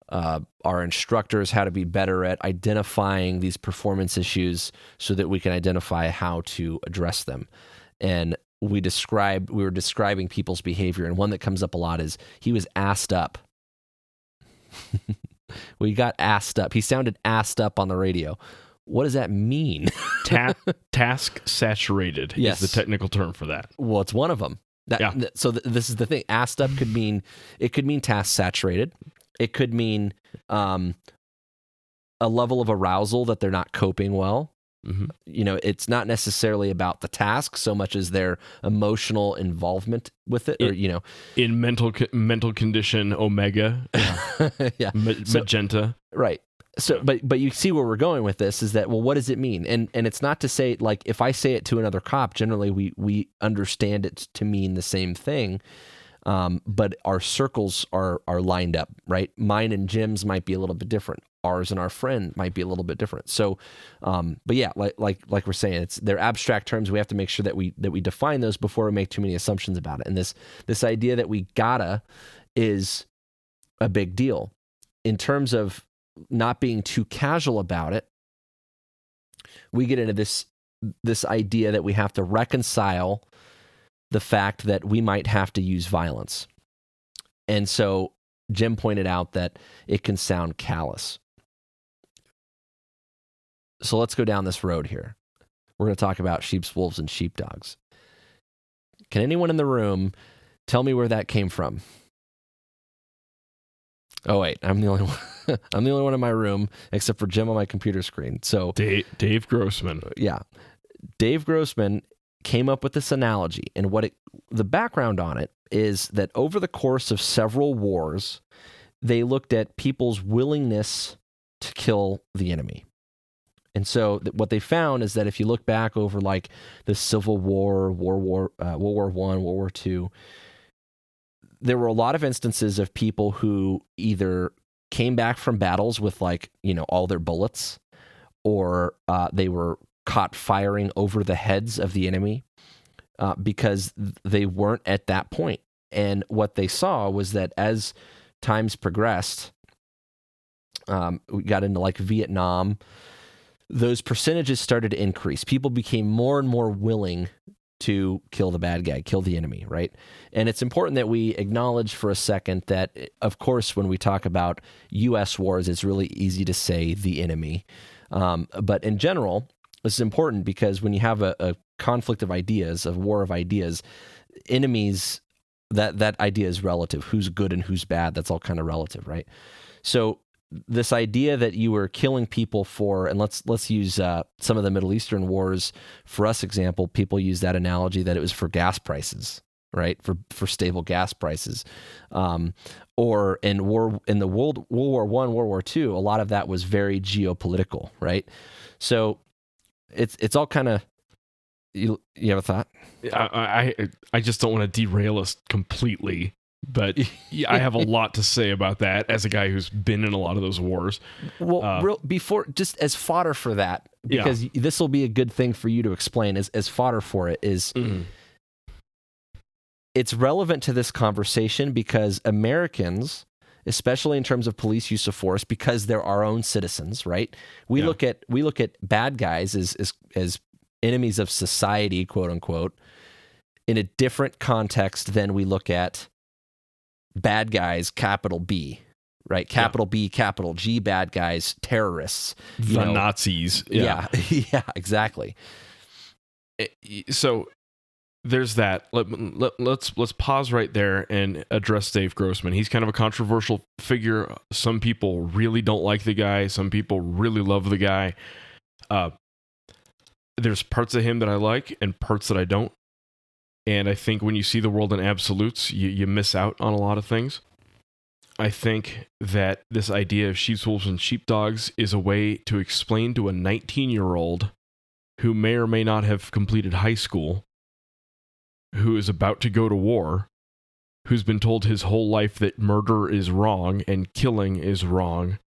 our instructors how to be better at identifying these performance issues so that we can identify how to address them. And we were describing people's behavior, and one that comes up a lot is he was assed up. Well, he got assed up. He sounded assed up on the radio. What does that mean? Task saturated is the technical term for that. Well, it's one of them. So this is the thing. Assed up could mean task saturated. It could mean a level of arousal that they're not coping well. Mm-hmm. It's not necessarily about the task so much as their emotional involvement with it, in mental condition omega, magenta, right? So, but you see where we're going with this is that, well, what does it mean? And it's not to say, like, if I say it to another cop, generally we understand it to mean the same thing. But our circles are lined up, right? Mine and Jim's might be a little bit different. Ours and our friend might be a little bit different. So, but yeah, like we're saying, they're abstract terms. We have to make sure that we define those before we make too many assumptions about it. And this idea that we gotta is a big deal in terms of not being too casual about it. We get into this idea that we have to reconcile the fact that we might have to use violence. And so Jim pointed out that it can sound callous. So let's go down this road here. We're going to talk about sheeps, wolves, and sheepdogs. Can anyone in the room tell me where that came from? Oh, wait, I'm the only one. I'm the only one in my room except for Jim on my computer screen. So Dave Grossman. Yeah. Dave Grossman came up with this analogy, and the background on it is that over the course of several wars, they looked at people's willingness to kill the enemy. And so what they found is that if you look back over like the Civil War, World War I, World War II, there were a lot of instances of people who either came back from battles with all their bullets, or they were caught firing over the heads of the enemy. because they weren't at that point. And what they saw was that as times progressed, we got into like Vietnam, those percentages started to increase. People became more and more willing to kill the bad guy, kill the enemy, right? And it's important that we acknowledge for a second that, of course, when we talk about U.S. wars, it's really easy to say the enemy. But in general, this is important because when you have a conflict of ideas, a war of ideas, enemies, that idea is relative. Who's good and who's bad, that's all kind of relative, right? So this idea that you were killing people for, and let's use some of the Middle Eastern wars for us example, people use that analogy that it was for gas prices, right? For stable gas prices. Or in the World War I, World War II, a lot of that was very geopolitical, right? So it's all kind of, you have a thought? I just don't want to derail us completely, but I have a lot to say about that as a guy who's been in a lot of those wars. Well, before, just as fodder for that, because this will be a good thing for you to explain as fodder for it, is it's relevant to this conversation because Americans, especially in terms of police use of force, because they're our own citizens, right? We look at bad guys as enemies of society, quote unquote, in a different context than we look at bad guys, capital B, right? Capital B, capital G, bad guys, terrorists, Nazis. Yeah, exactly. So there's that. Let's pause right there and address Dave Grossman. He's kind of a controversial figure. Some people really don't like the guy. Some people really love the guy. There's parts of him that I like and parts that I don't. And I think when you see the world in absolutes, you miss out on a lot of things. I think that this idea of sheep, wolves, and sheepdogs is a way to explain to a 19-year-old who may or may not have completed high school, who is about to go to war, who's been told his whole life that murder is wrong and killing is wrong,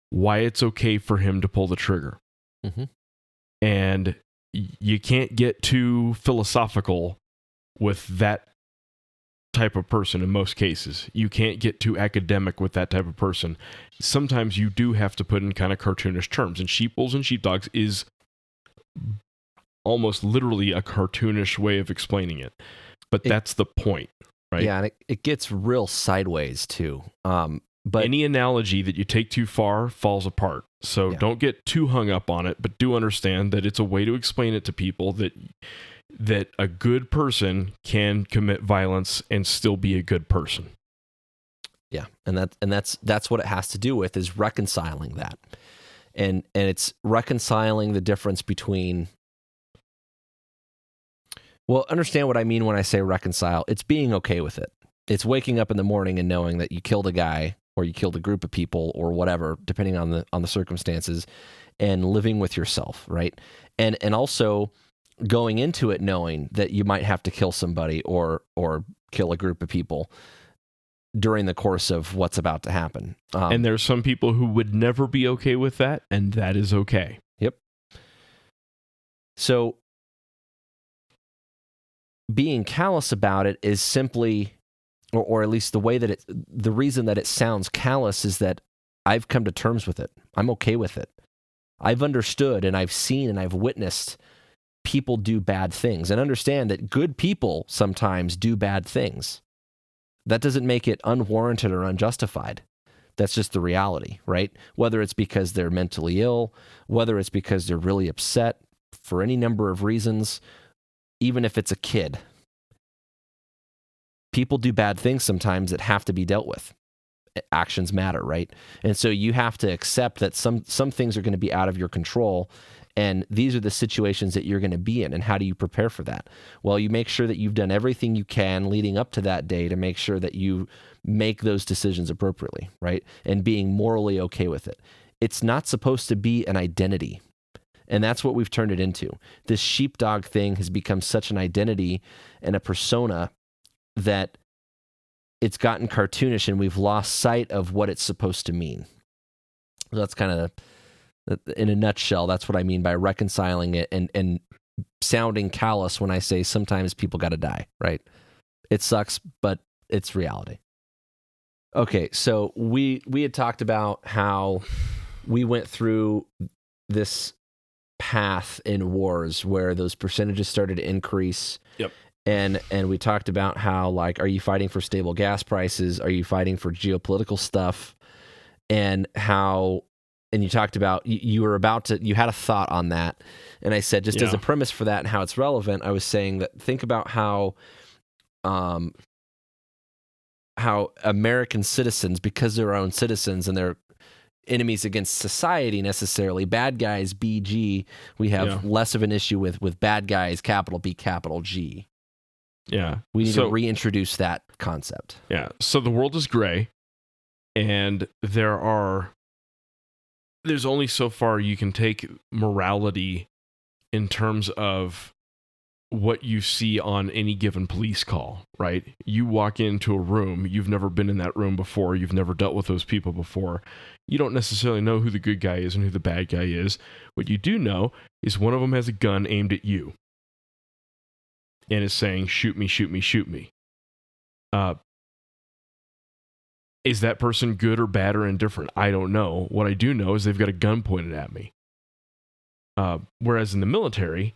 why it's okay for him to pull the trigger. Mm-hmm. And you can't get too philosophical with that type of person in most cases. You can't get too academic with that type of person. Sometimes you do have to put in kind of cartoonish terms, and sheep, wolves, and sheepdogs is almost literally a cartoonish way of explaining it. But that's the point, right? Yeah, and it gets real sideways too. But any analogy that you take too far falls apart. So don't get too hung up on it, but do understand that it's a way to explain it to people that a good person can commit violence and still be a good person. Yeah, and that's what it has to do with, is reconciling that. And it's reconciling the difference between, well, understand what I mean when I say reconcile. It's being okay with it. It's waking up in the morning and knowing that you killed a guy or you killed a group of people or whatever, depending on the circumstances, and living with yourself, right? And also going into it knowing that you might have to kill somebody or kill a group of people during the course of what's about to happen. And there's some people who would never be okay with that, and that is okay. Yep. So being callous about it is simply, or at least the reason that it sounds callous is that I've come to terms with it. I'm okay with it. I've understood and I've seen and I've witnessed people do bad things, and understand that good people sometimes do bad things. That doesn't make it unwarranted or unjustified. That's just the reality, right? Whether it's because they're mentally ill, whether it's because they're really upset for any number of reasons, even if it's a kid. People do bad things sometimes that have to be dealt with. Actions matter, right? And so you have to accept that some things are going to be out of your control, and these are the situations that you're going to be in. And how do you prepare for that? Well, you make sure that you've done everything you can leading up to that day to make sure that you make those decisions appropriately, right? And being morally okay with it. It's not supposed to be an identity. And that's what we've turned it into. This sheepdog thing has become such an identity and a persona that it's gotten cartoonish, and we've lost sight of what it's supposed to mean. So that's kind of, in a nutshell, that's what I mean by reconciling it and sounding callous when I say sometimes people got to die, right? It sucks, but it's reality. Okay, so we had talked about how we went through this path in wars where those percentages started to increase. Yep. And we talked about how, like, are you fighting for stable gas prices? Are you fighting for geopolitical stuff? And how, and you talked about, you had a thought on that. And I said, just as a premise for that and how it's relevant, I was saying that think about how American citizens, because they're our own citizens and they're enemies against society necessarily, bad guys, BG, we have less of an issue with bad guys, capital B, capital G. Yeah. We need to reintroduce that concept. Yeah. So the world is gray, and there's only so far you can take morality in terms of what you see on any given police call, right? You walk into a room, you've never been in that room before, you've never dealt with those people before. You don't necessarily know who the good guy is and who the bad guy is. What you do know is one of them has a gun aimed at you and is saying, shoot me, shoot me, shoot me. Is that person good or bad or indifferent? I don't know. What I do know is they've got a gun pointed at me. Whereas in the military,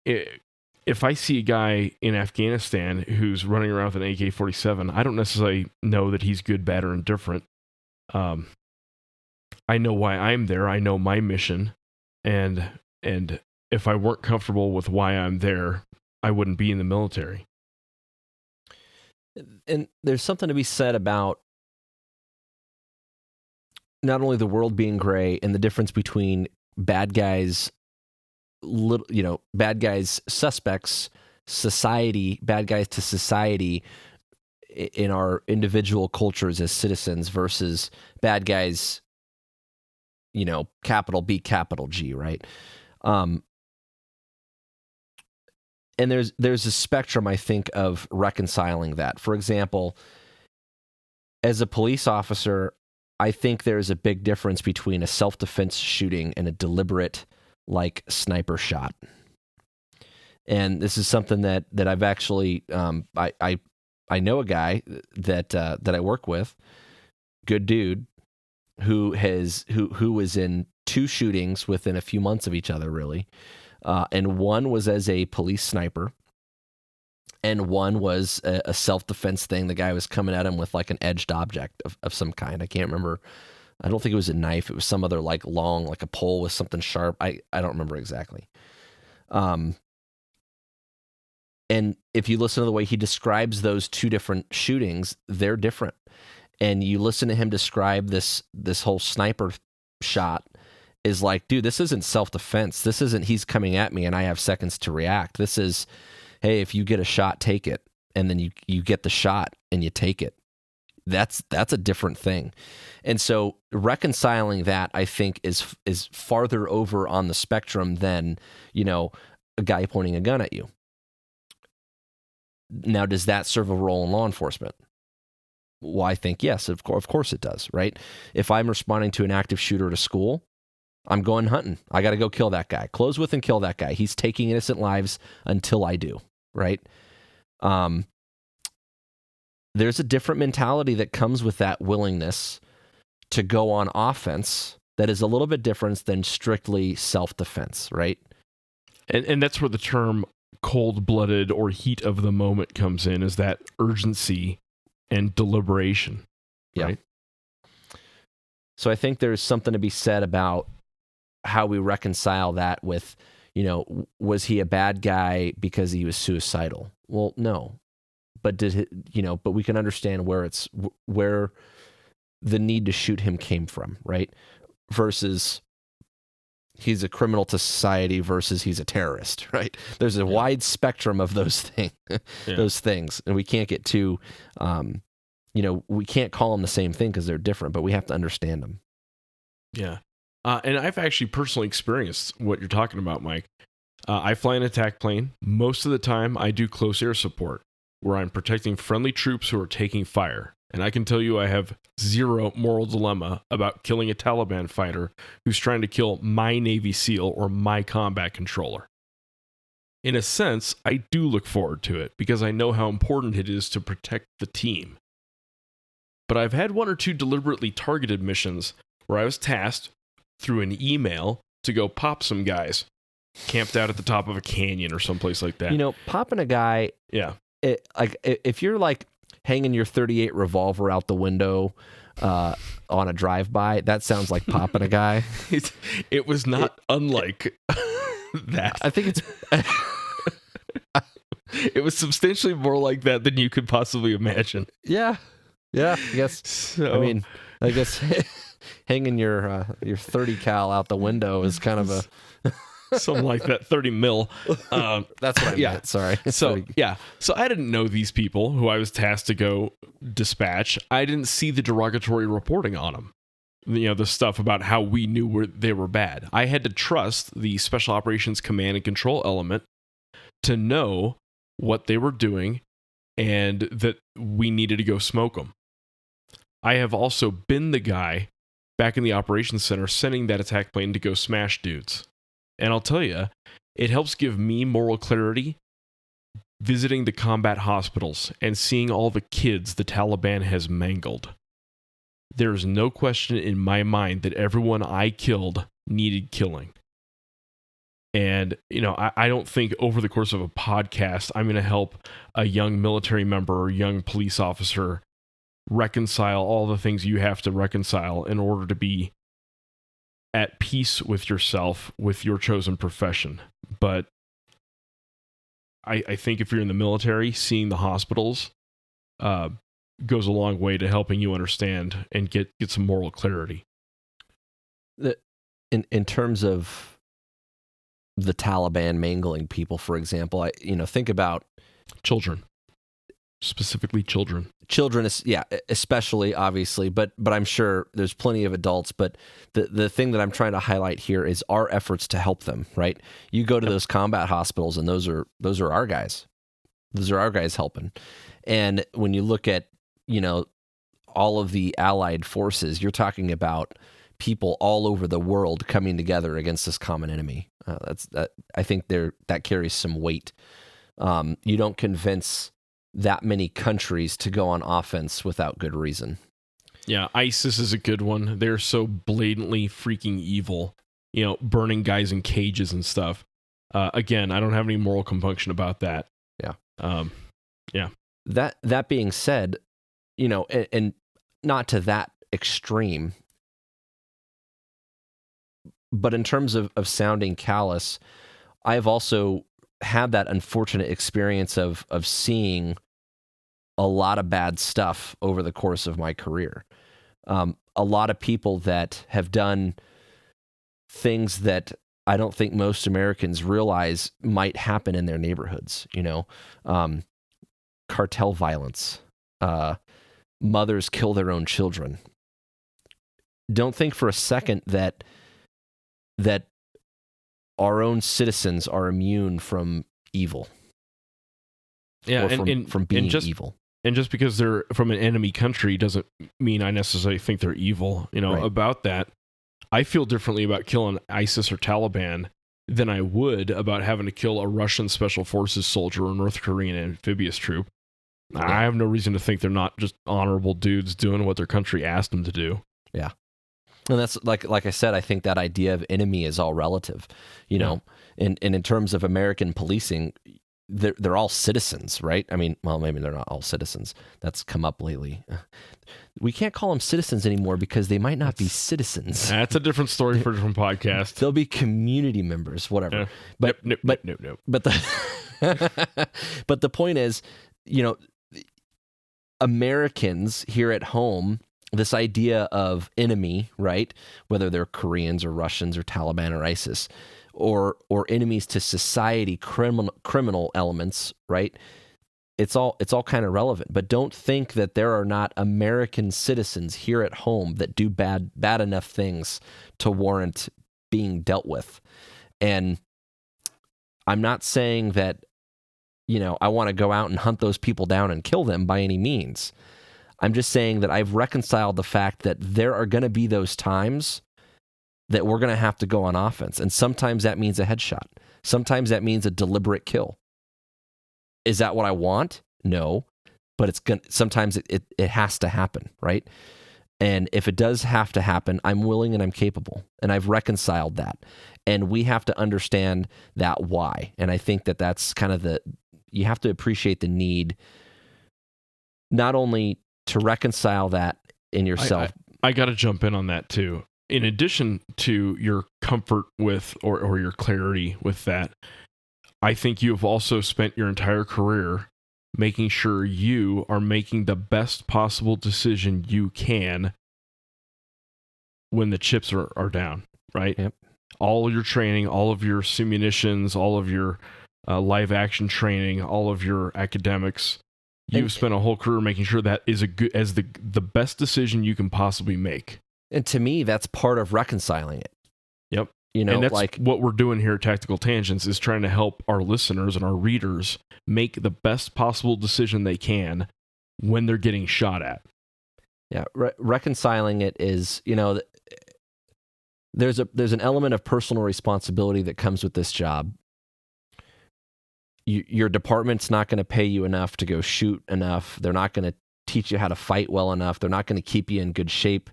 if I see a guy in Afghanistan who's running around with an AK-47, I don't necessarily know that he's good, bad, or indifferent. I know why I'm there. I know my mission. And if I weren't comfortable with why I'm there, I wouldn't be in the military. And there's something to be said about not only the world being gray and the difference between bad guys, bad guys, suspects, society, bad guys to society in our individual cultures as citizens versus bad guys, capital B, capital G, right? And there's a spectrum, I think, of reconciling that. For example, as a police officer, I think there's a big difference between a self-defense shooting and a deliberate, like, sniper shot. And this is something that I've actually, I know a guy that I work with, good dude, who was in 2 shootings within a few months of each other, really. And one was as a police sniper, and one was a self-defense thing. The guy was coming at him with like an edged object of some kind. I can't remember. I don't think it was a knife. It was some other like long, like a pole with something sharp. I don't remember exactly. And if you listen to the way he describes those 2 different shootings, they're different. And you listen to him describe this whole sniper shot is like, dude, this isn't self-defense. This isn't he's coming at me and I have seconds to react. This is, hey, if you get a shot, take it. And then you get the shot and you take it. That's a different thing. And so reconciling that, I think, is farther over on the spectrum than, a guy pointing a gun at you. Now, does that serve a role in law enforcement? Well, I think yes, of course it does, right? If I'm responding to an active shooter at a school, I'm going hunting. I got to go kill that guy. Close with and kill that guy. He's taking innocent lives until I do, right? There's a different mentality that comes with that willingness to go on offense that is a little bit different than strictly self-defense, right? And that's where the term cold-blooded or heat of the moment comes in, is that urgency and deliberation, right? So I think there's something to be said about how we reconcile that with, was he a bad guy because he was suicidal? Well, no. But but we can understand where the need to shoot him came from, right? Versus he's a criminal to society versus he's a terrorist, right? There's a wide spectrum of those things, and we can't get too, we can't call them the same thing because they're different, but we have to understand them. Yeah. And I've actually personally experienced what you're talking about, Mike. I fly an attack plane. Most of the time, I do close air support, where I'm protecting friendly troops who are taking fire. And I can tell you I have zero moral dilemma about killing a Taliban fighter who's trying to kill my Navy SEAL or my combat controller. in a sense, I do look forward to it because I know how important it is to protect the team. But I've had one or two deliberately targeted missions where I was tasked through an email to go pop some guys camped out at the top of a canyon or someplace like that. You know, popping a guy, Yeah. If you're like hanging your .38 revolver out the window on a drive-by, that sounds like popping a guy. It was not unlike that. I think it's... It was substantially more like that than you could possibly imagine. Yeah, I guess. So, I guess hanging your 30 cal out the window is kind of a... something like that, 30 mil. That's what I meant, sorry. So I didn't know these people who I was tasked to go dispatch. I didn't see the derogatory reporting on them. You know, the stuff about how we knew they were bad. I had to trust the Special Operations Command and Control element to know what they were doing and that we needed to go smoke them. I have also been the guy back in the operations center sending that attack plane to go smash dudes. And I'll tell you, it helps give me moral clarity visiting the combat hospitals and seeing all the kids the Taliban has mangled. There's no question in my mind that everyone I killed needed killing. And, you know, I don't think over the course of a podcast, I'm going to help a young military member or young police officer reconcile all the things you have to reconcile in order to be at peace with yourself, with your chosen profession. But I think if you're in the military, seeing the hospitals goes a long way to helping you understand and get some moral clarity. In terms of the Taliban mangling people, for example, think about children, specifically children. Children, especially, obviously, but I'm sure there's plenty of adults. But the thing that I'm trying to highlight here is our efforts to help them. Right? You go to those combat hospitals, and those are our guys. Those are our guys helping. And when you look at all of the allied forces, you're talking about people all over the world coming together against this common enemy. I think that carries some weight. You don't convince that many countries to go on offense without good reason. Yeah, ISIS is a good one. They're so blatantly freaking evil, burning guys in cages and stuff. Again, I don't have any moral compunction about that. Yeah. Yeah. That being said, and not to that extreme, but in terms of sounding callous, I've also had that unfortunate experience of seeing a lot of bad stuff over the course of my career. A lot of people that have done things that I don't think most Americans realize might happen in their neighborhoods, cartel violence, mothers kill their own children. Don't think for a second that our own citizens are immune from evil. Yeah, from being evil. And just because they're from an enemy country doesn't mean I necessarily think they're evil. Right. About that, I feel differently about killing ISIS or Taliban than I would about having to kill a Russian Special Forces soldier or North Korean amphibious troop. Yeah. I have no reason to think they're not just honorable dudes doing what their country asked them to do. Yeah. And that's like I said, I think that idea of enemy is all relative, and in terms of American policing, they're all citizens, right? I mean, well, maybe they're not all citizens. That's come up lately. We can't call them citizens anymore because they might not be citizens. That's a different story for a different podcast. They'll be community members, whatever. Yeah. But the point is, Americans here at home, this idea of enemy, right? Whether they're Koreans or Russians or Taliban or ISIS, or enemies to society, criminal elements, right? It's all kind of relevant. But don't think that there are not American citizens here at home that do bad enough things to warrant being dealt with. And I'm not saying that, I want to go out and hunt those people down and kill them by any means. I'm just saying that I've reconciled the fact that there are going to be those times that we're going to have to go on offense. And sometimes that means a headshot. Sometimes that means a deliberate kill. Is that what I want? No, but sometimes it has to happen, right? And if it does have to happen, I'm willing and I'm capable, and I've reconciled that. And we have to understand that why. And I think that's kind of you have to appreciate the need not only to reconcile that in yourself. I got to jump in on that too. In addition to your comfort with or your clarity with that, I think you have also spent your entire career making sure you are making the best possible decision you can when the chips are down, right? Yep. All of your training, all of your simunitions, all of your live action training, all of your academics, you've spent a whole career making sure that is the best decision you can possibly make. And to me, that's part of reconciling it. Yep. And that's what we're doing here at Tactical Tangents, is trying to help our listeners and our readers make the best possible decision they can when they're getting shot at. Yeah, reconciling it is, there's an element of personal responsibility that comes with this job. Your department's not going to pay you enough to go shoot enough. They're not going to teach you how to fight well enough. They're not going to keep you in good shape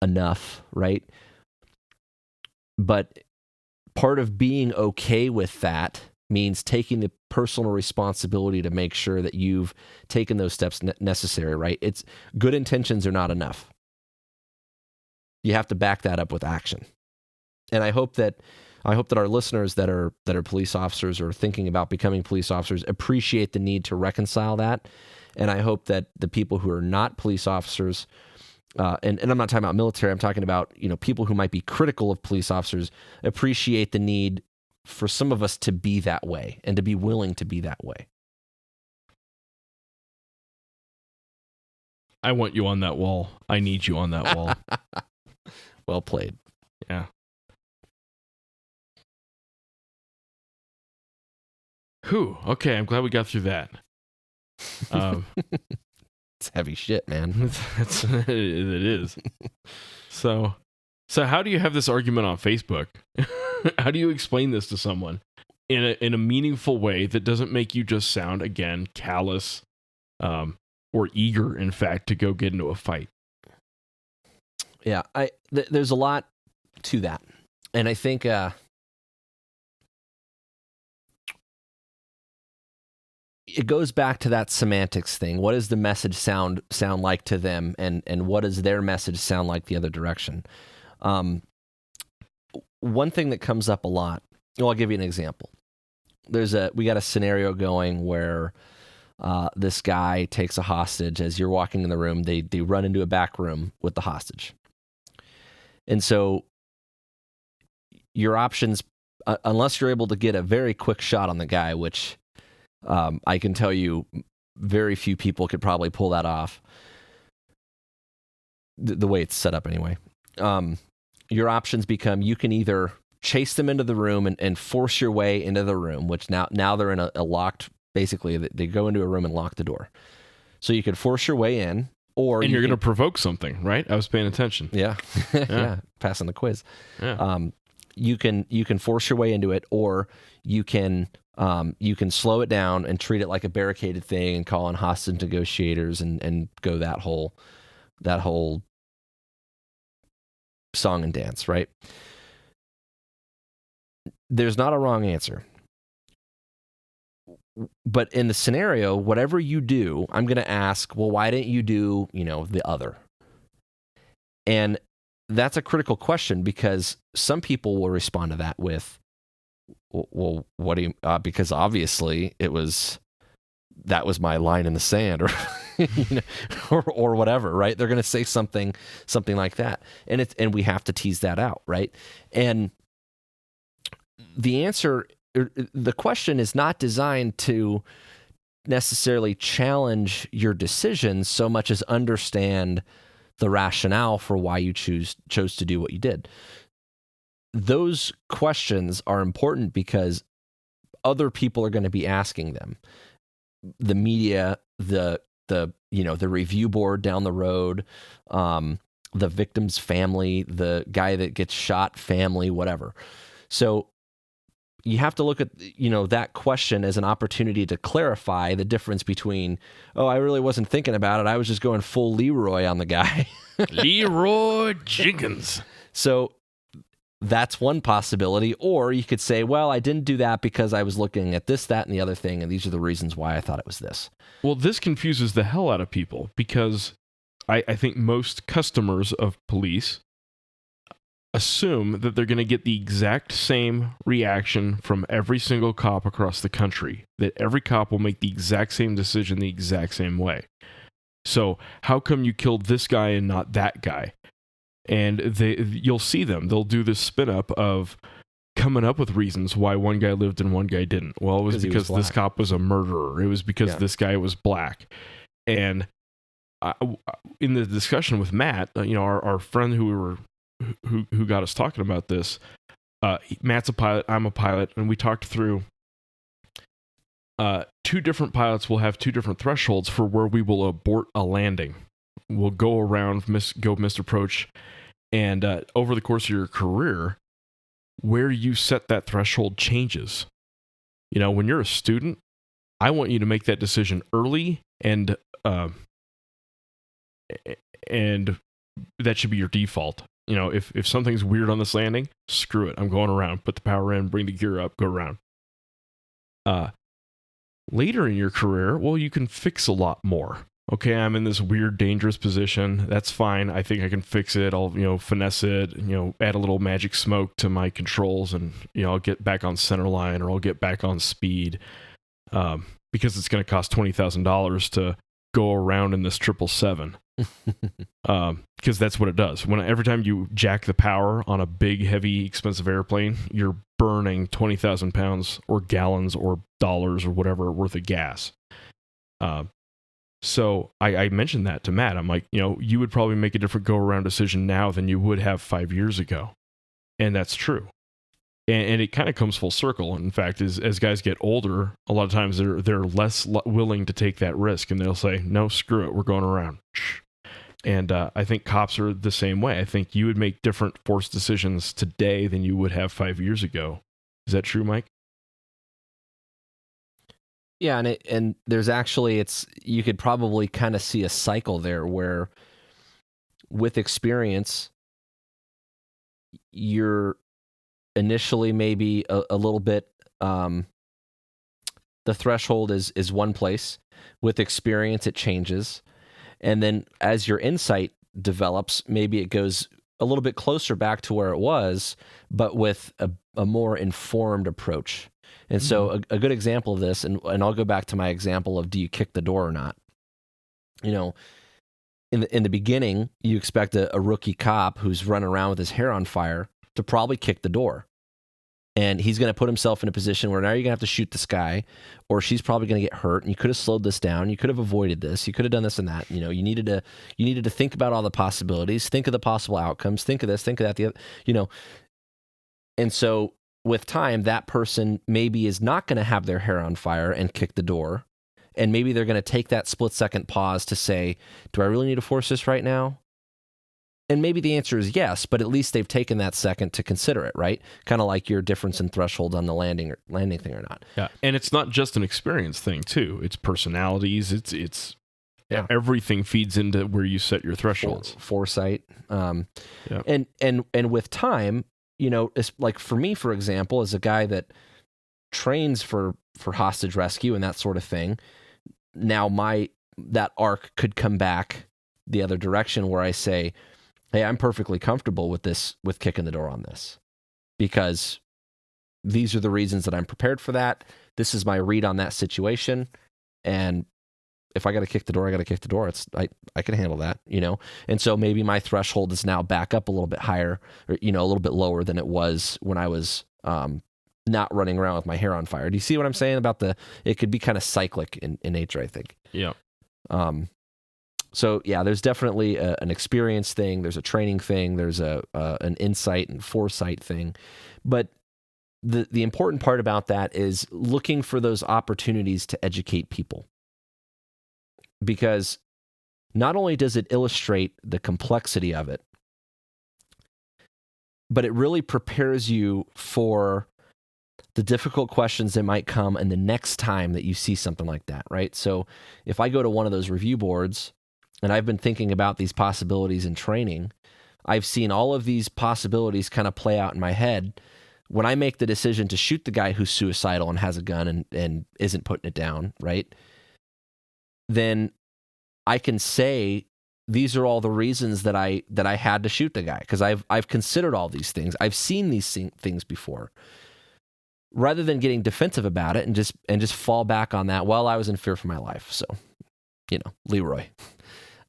enough, right? But part of being okay with that means taking the personal responsibility to make sure that you've taken those steps necessary, right? It's good intentions are not enough. You have to back that up with action. And I hope that our listeners that are police officers or thinking about becoming police officers appreciate the need to reconcile that. And I hope that the people who are not police officers, and I'm not talking about military, I'm talking about people who might be critical of police officers, appreciate the need for some of us to be that way and to be willing to be that way. I want you on that wall. I need you on that wall. Well played. Yeah. Whew. Okay, I'm glad we got through that. It's heavy shit, man. It is. So how do you have this argument on Facebook? How do you explain this to someone in a meaningful way that doesn't make you just sound, again, callous, or eager, in fact, to go get into a fight? Yeah, there's a lot to that, and I think it goes back to that semantics thing. What does the message sound like to them, and what does their message sound like the other direction? One thing that comes up a lot. Well, I'll give you an example. We got a scenario going where this guy takes a hostage. As you're walking in the room, they run into a back room with the hostage. And so your options, unless you're able to get a very quick shot on the guy, which I can tell you very few people could probably pull that off, the way it's set up anyway. Your options become, you can either chase them into the room and force your way into the room, which now they're in a locked, basically they go into a room and lock the door. So you could force your way in, or you're going to provoke something, right? I was paying attention. Yeah. Yeah. Passing the quiz. Yeah. You can force your way into it, or you can slow it down and treat it like a barricaded thing and call in hostage negotiators and go that whole song and dance, right? There's not a wrong answer. But in the scenario, whatever you do, I'm going to ask, well, why didn't you do, the other? And that's a critical question, because some people will respond to that with, well, what do you, because obviously that was my line in the sand, or or whatever, right? They're going to say something like that. And we have to tease that out, right? And the question is not designed to necessarily challenge your decisions so much as understand the rationale for why you chose to do what you did. Those questions are important because other people are going to be asking them. The media, the review board down the road, the victim's family, the guy that gets shot family, whatever. So you have to look at, that question as an opportunity to clarify the difference between, oh, I really wasn't thinking about it. I was just going full Leroy on the guy. Leroy Jenkins. So that's one possibility. Or you could say, well, I didn't do that because I was looking at this, that, and the other thing, and these are the reasons why I thought it was this. Well, this confuses the hell out of people because I think most customers of police assume that they're going to get the exact same reaction from every single cop across the country, that every cop will make the exact same decision the exact same way. So how come you killed this guy and not that guy? And you'll see them. They'll do this spin up of coming up with reasons why one guy lived and one guy didn't. Well, it was because this cop was a murderer. It was because this guy was black. And in the discussion with Matt, our friend who got us talking about this, Matt's a pilot, I'm a pilot, and we talked through two different pilots will have two different thresholds for where we will abort a landing. We'll go around, missed approach, and over the course of your career, where you set that threshold changes. When you're a student, I want you to make that decision early, and that should be your default. If something's weird on this landing, screw it. I'm going around. Put the power in, bring the gear up, go around. Later in your career, well, you can fix a lot more. Okay, I'm in this weird, dangerous position. That's fine. I think I can fix it. I'll, finesse it, add a little magic smoke to my controls, and, I'll get back on center line, or I'll get back on speed, because it's going to cost $20,000 to go around in this 777. Because that's what it does. Every time you jack the power on a big, heavy, expensive airplane, you're burning 20,000 pounds or gallons or dollars or whatever worth of gas. So I mentioned that to Matt. I'm like, you would probably make a different go-around decision now than you would have 5 years ago. And that's true. And it kind of comes full circle. In fact, as guys get older, a lot of times they're less willing to take that risk, and they'll say, no, screw it, we're going around. And I think cops are the same way. I think you would make different force decisions today than you would have 5 years ago. Is that true, Mike? Yeah, and there's actually, you could probably kind of see a cycle there where with experience, you're initially maybe a little bit, the threshold is one place. With experience, it changes. And then as your insight develops, maybe it goes a little bit closer back to where it was, but with a more informed approach. And so a good example of this, and I'll go back to my example of, do you kick the door or not? In the beginning, you expect a rookie cop who's running around with his hair on fire to probably kick the door. And he's going to put himself in a position where now you're going to have to shoot this guy, or she's probably going to get hurt. And you could have slowed this down. You could have avoided this. You could have done this and that. You needed to think about all the possibilities, think of the possible outcomes, think of this, think of that, the other, And so with time, that person maybe is not going to have their hair on fire and kick the door. And maybe they're going to take that split-second pause to say, do I really need to force this right now? And maybe the answer is yes, but at least they've taken that second to consider it, right? Kind of like your difference in threshold on the landing thing or not. Yeah, and it's not just an experience thing, too. It's personalities. It's everything feeds into where you set your thresholds. Foresight. And with time, it's like for me, for example, as a guy that trains for hostage rescue and that sort of thing, now that arc could come back the other direction where I say, hey, I'm perfectly comfortable with kicking the door on this, because these are the reasons that I'm prepared for that. This is my read on that situation. And if I got to kick the door, I got to kick the door. I can handle that, And so maybe my threshold is now back up a little bit higher, or, a little bit lower than it was when I was not running around with my hair on fire. Do you see what I'm saying about it could be kind of cyclic in nature, I think. Yeah. So yeah, there's definitely an experience thing. There's a training thing. There's an insight and foresight thing. But the important part about that is looking for those opportunities to educate people. Because not only does it illustrate the complexity of it, but it really prepares you for the difficult questions that might come and the next time that you see something like that, right? So if I go to one of those review boards and I've been thinking about these possibilities in training, I've seen all of these possibilities kind of play out in my head. When I make the decision to shoot the guy who's suicidal and has a gun and isn't putting it down, right? Then I can say, these are all the reasons that I had to shoot the guy, because I've considered all these things. I've seen these things before. Rather than getting defensive about it and just fall back on that, well, I was in fear for my life. So, Leroy.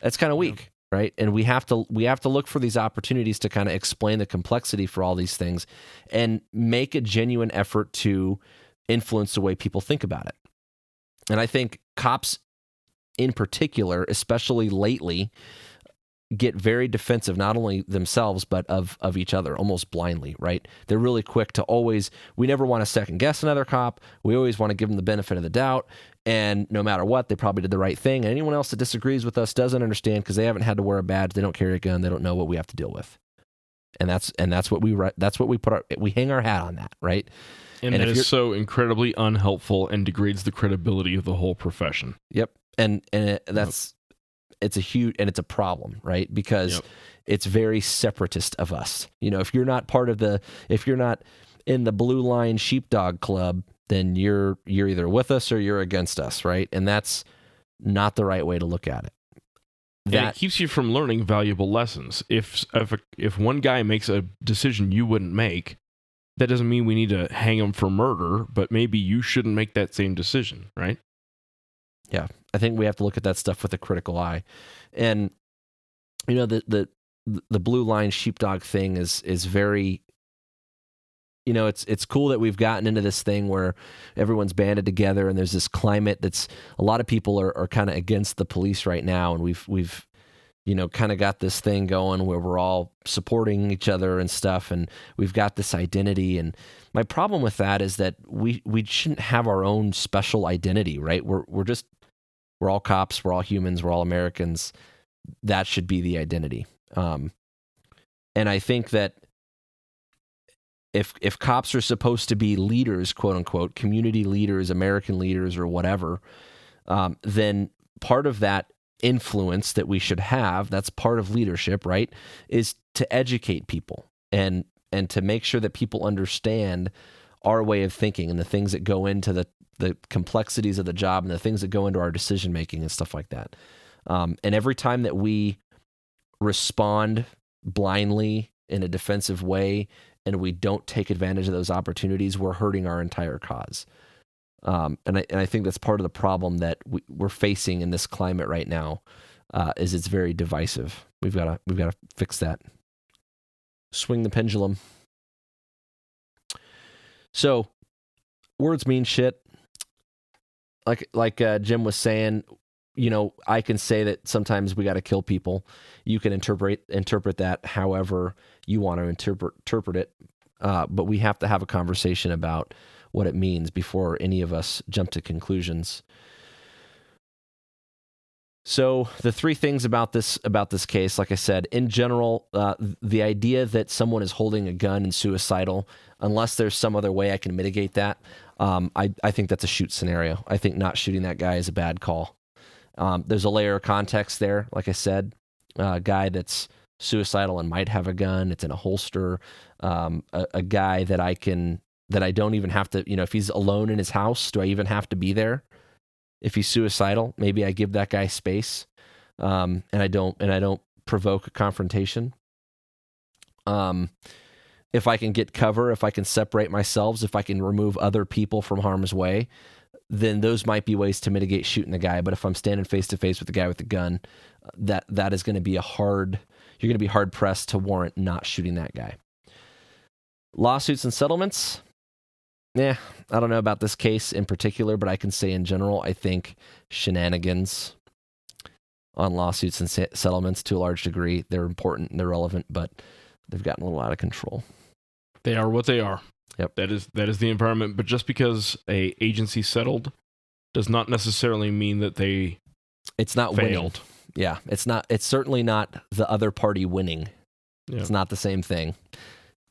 That's kind of weak, right? And we have to look for these opportunities to kind of explain the complexity for all these things and make a genuine effort to influence the way people think about it. And I think cops in particular, especially lately, get very defensive, not only themselves, but of each other, almost blindly, right? They're really quick to we never want to second guess another cop. We always want to give them the benefit of the doubt. And no matter what, they probably did the right thing. And anyone else that disagrees with us doesn't understand because they haven't had to wear a badge. They don't carry a gun. They don't know what we have to deal with. And that's what we hang our hat on that, right? And that is so incredibly unhelpful and degrades the credibility of the whole profession. Yep. It's a huge, and it's a problem, right? Because it's very separatist of us. If you're not in the blue line sheepdog club, then you're either with us or you're against us, right? And that's not the right way to look at it. And it keeps you from learning valuable lessons. If one guy makes a decision you wouldn't make, that doesn't mean we need to hang him for murder, but maybe you shouldn't make that same decision, right? Yeah, I think we have to look at that stuff with a critical eye. And the blue line sheepdog thing is very, it's cool that we've gotten into this thing where everyone's banded together and there's this climate that's, a lot of people are kind of against the police right now, and we've kind of got this thing going where we're all supporting each other and stuff, and we've got this identity. And my problem with that is that we shouldn't have our own special identity, right? We're all cops, we're all humans, we're all Americans. That should be the identity. And I think that if cops are supposed to be leaders, quote unquote, community leaders, American leaders, or whatever, then part of that influence that we should have, that's part of leadership, right, is to educate people and to make sure that people understand our way of thinking and the things that go into the complexities of the job and the things that go into our decision making and stuff like that. And every time that we respond blindly in a defensive way and we don't take advantage of those opportunities, we're hurting our entire cause. And I think that's part of the problem that we're facing in this climate right now, is it's very divisive. We've got to fix that. Swing the pendulum. So, words mean shit. Like Jim was saying, I can say that sometimes we got to kill people. You can interpret that however you want to interpret it. But we have to have a conversation about what it means before any of us jump to conclusions. So the three things about this case, like I said, in general, the idea that someone is holding a gun and suicidal, unless there's some other way I can mitigate that, I think that's a shoot scenario. I think not shooting that guy is a bad call. There's a layer of context there. Like I said, a guy that's suicidal and might have a gun, it's in a holster, a guy that I don't even have to, if he's alone in his house, do I even have to be there? If he's suicidal, maybe I give that guy space, and I don't provoke a confrontation. If I can get cover, if I can separate myself, if I can remove other people from harm's way, then those might be ways to mitigate shooting the guy. But if I'm standing face to face with the guy with the gun, that is going to be you're going to be hard pressed to warrant not shooting that guy. Lawsuits and settlements. I don't know about this case in particular, but I can say in general, I think shenanigans on lawsuits and settlements to a large degree, they're important and they're relevant, but they've gotten a little out of control. They are what they are. Yep. That is the environment. But just because a agency settled does not necessarily mean that it's not failed. Winning. Yeah, it's certainly not the other party winning. Yep. It's not the same thing.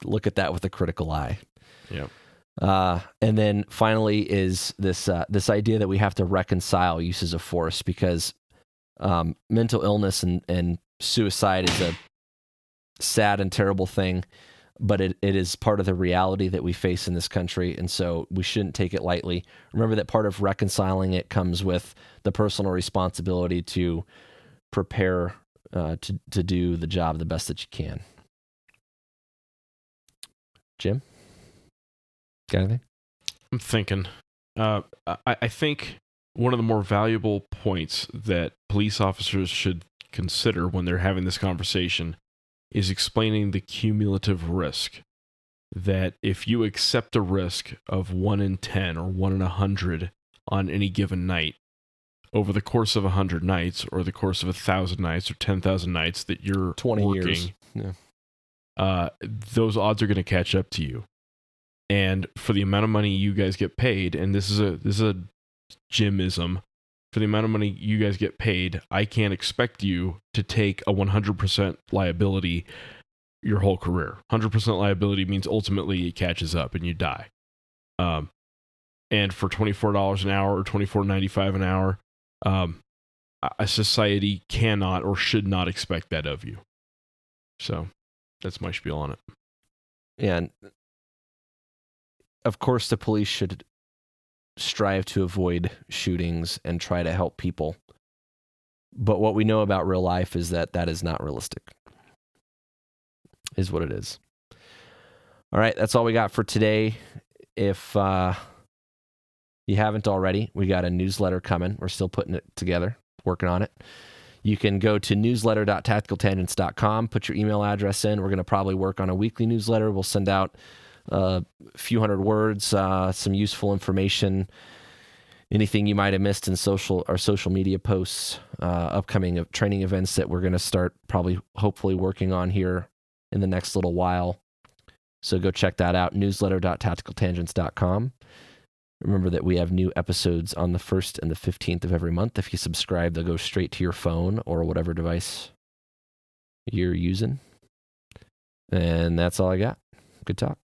Look at that with a critical eye. Yeah. And then finally is this idea that we have to reconcile uses of force, because mental illness and suicide is a sad and terrible thing, but it is part of the reality that we face in this country, and so we shouldn't take it lightly. Remember that part of reconciling it comes with the personal responsibility to prepare to do the job the best that you can. Jim? Got anything? I'm thinking. I think one of the more valuable points that police officers should consider when they're having this conversation is explaining the cumulative risk. That if you accept a risk of 1 in 10 or 1 in 100 on any given night, over the course of 100 nights, or the course of 1,000 nights, or 10,000 nights that you're 20 working, years. Yeah. Those odds are going to catch up to you. And for the amount of money you guys get paid, and this is a Jimism, for the amount of money you guys get paid, I can't expect you to take a 100% liability your whole career. 100% liability means ultimately it catches up and you die. And for $24 an hour or $24.95 an hour, a society cannot or should not expect that of you. So that's my spiel on it. And of course, the police should strive to avoid shootings and try to help people. But what we know about real life is that is not realistic, is what it is. All right, that's all we got for today. If you haven't already, we got a newsletter coming. We're still putting it together, working on it. You can go to newsletter.tacticaltangents.com, put your email address in. We're going to probably work on a weekly newsletter. We'll send out a few hundred words, some useful information, anything you might have missed in social media posts, upcoming training events that we're going to start hopefully working on here in the next little while. So go check that out, newsletter.tacticaltangents.com. Remember that we have new episodes on the 1st and the 15th of every month. If you subscribe, they'll go straight to your phone or whatever device you're using. And that's all I got. Good talk.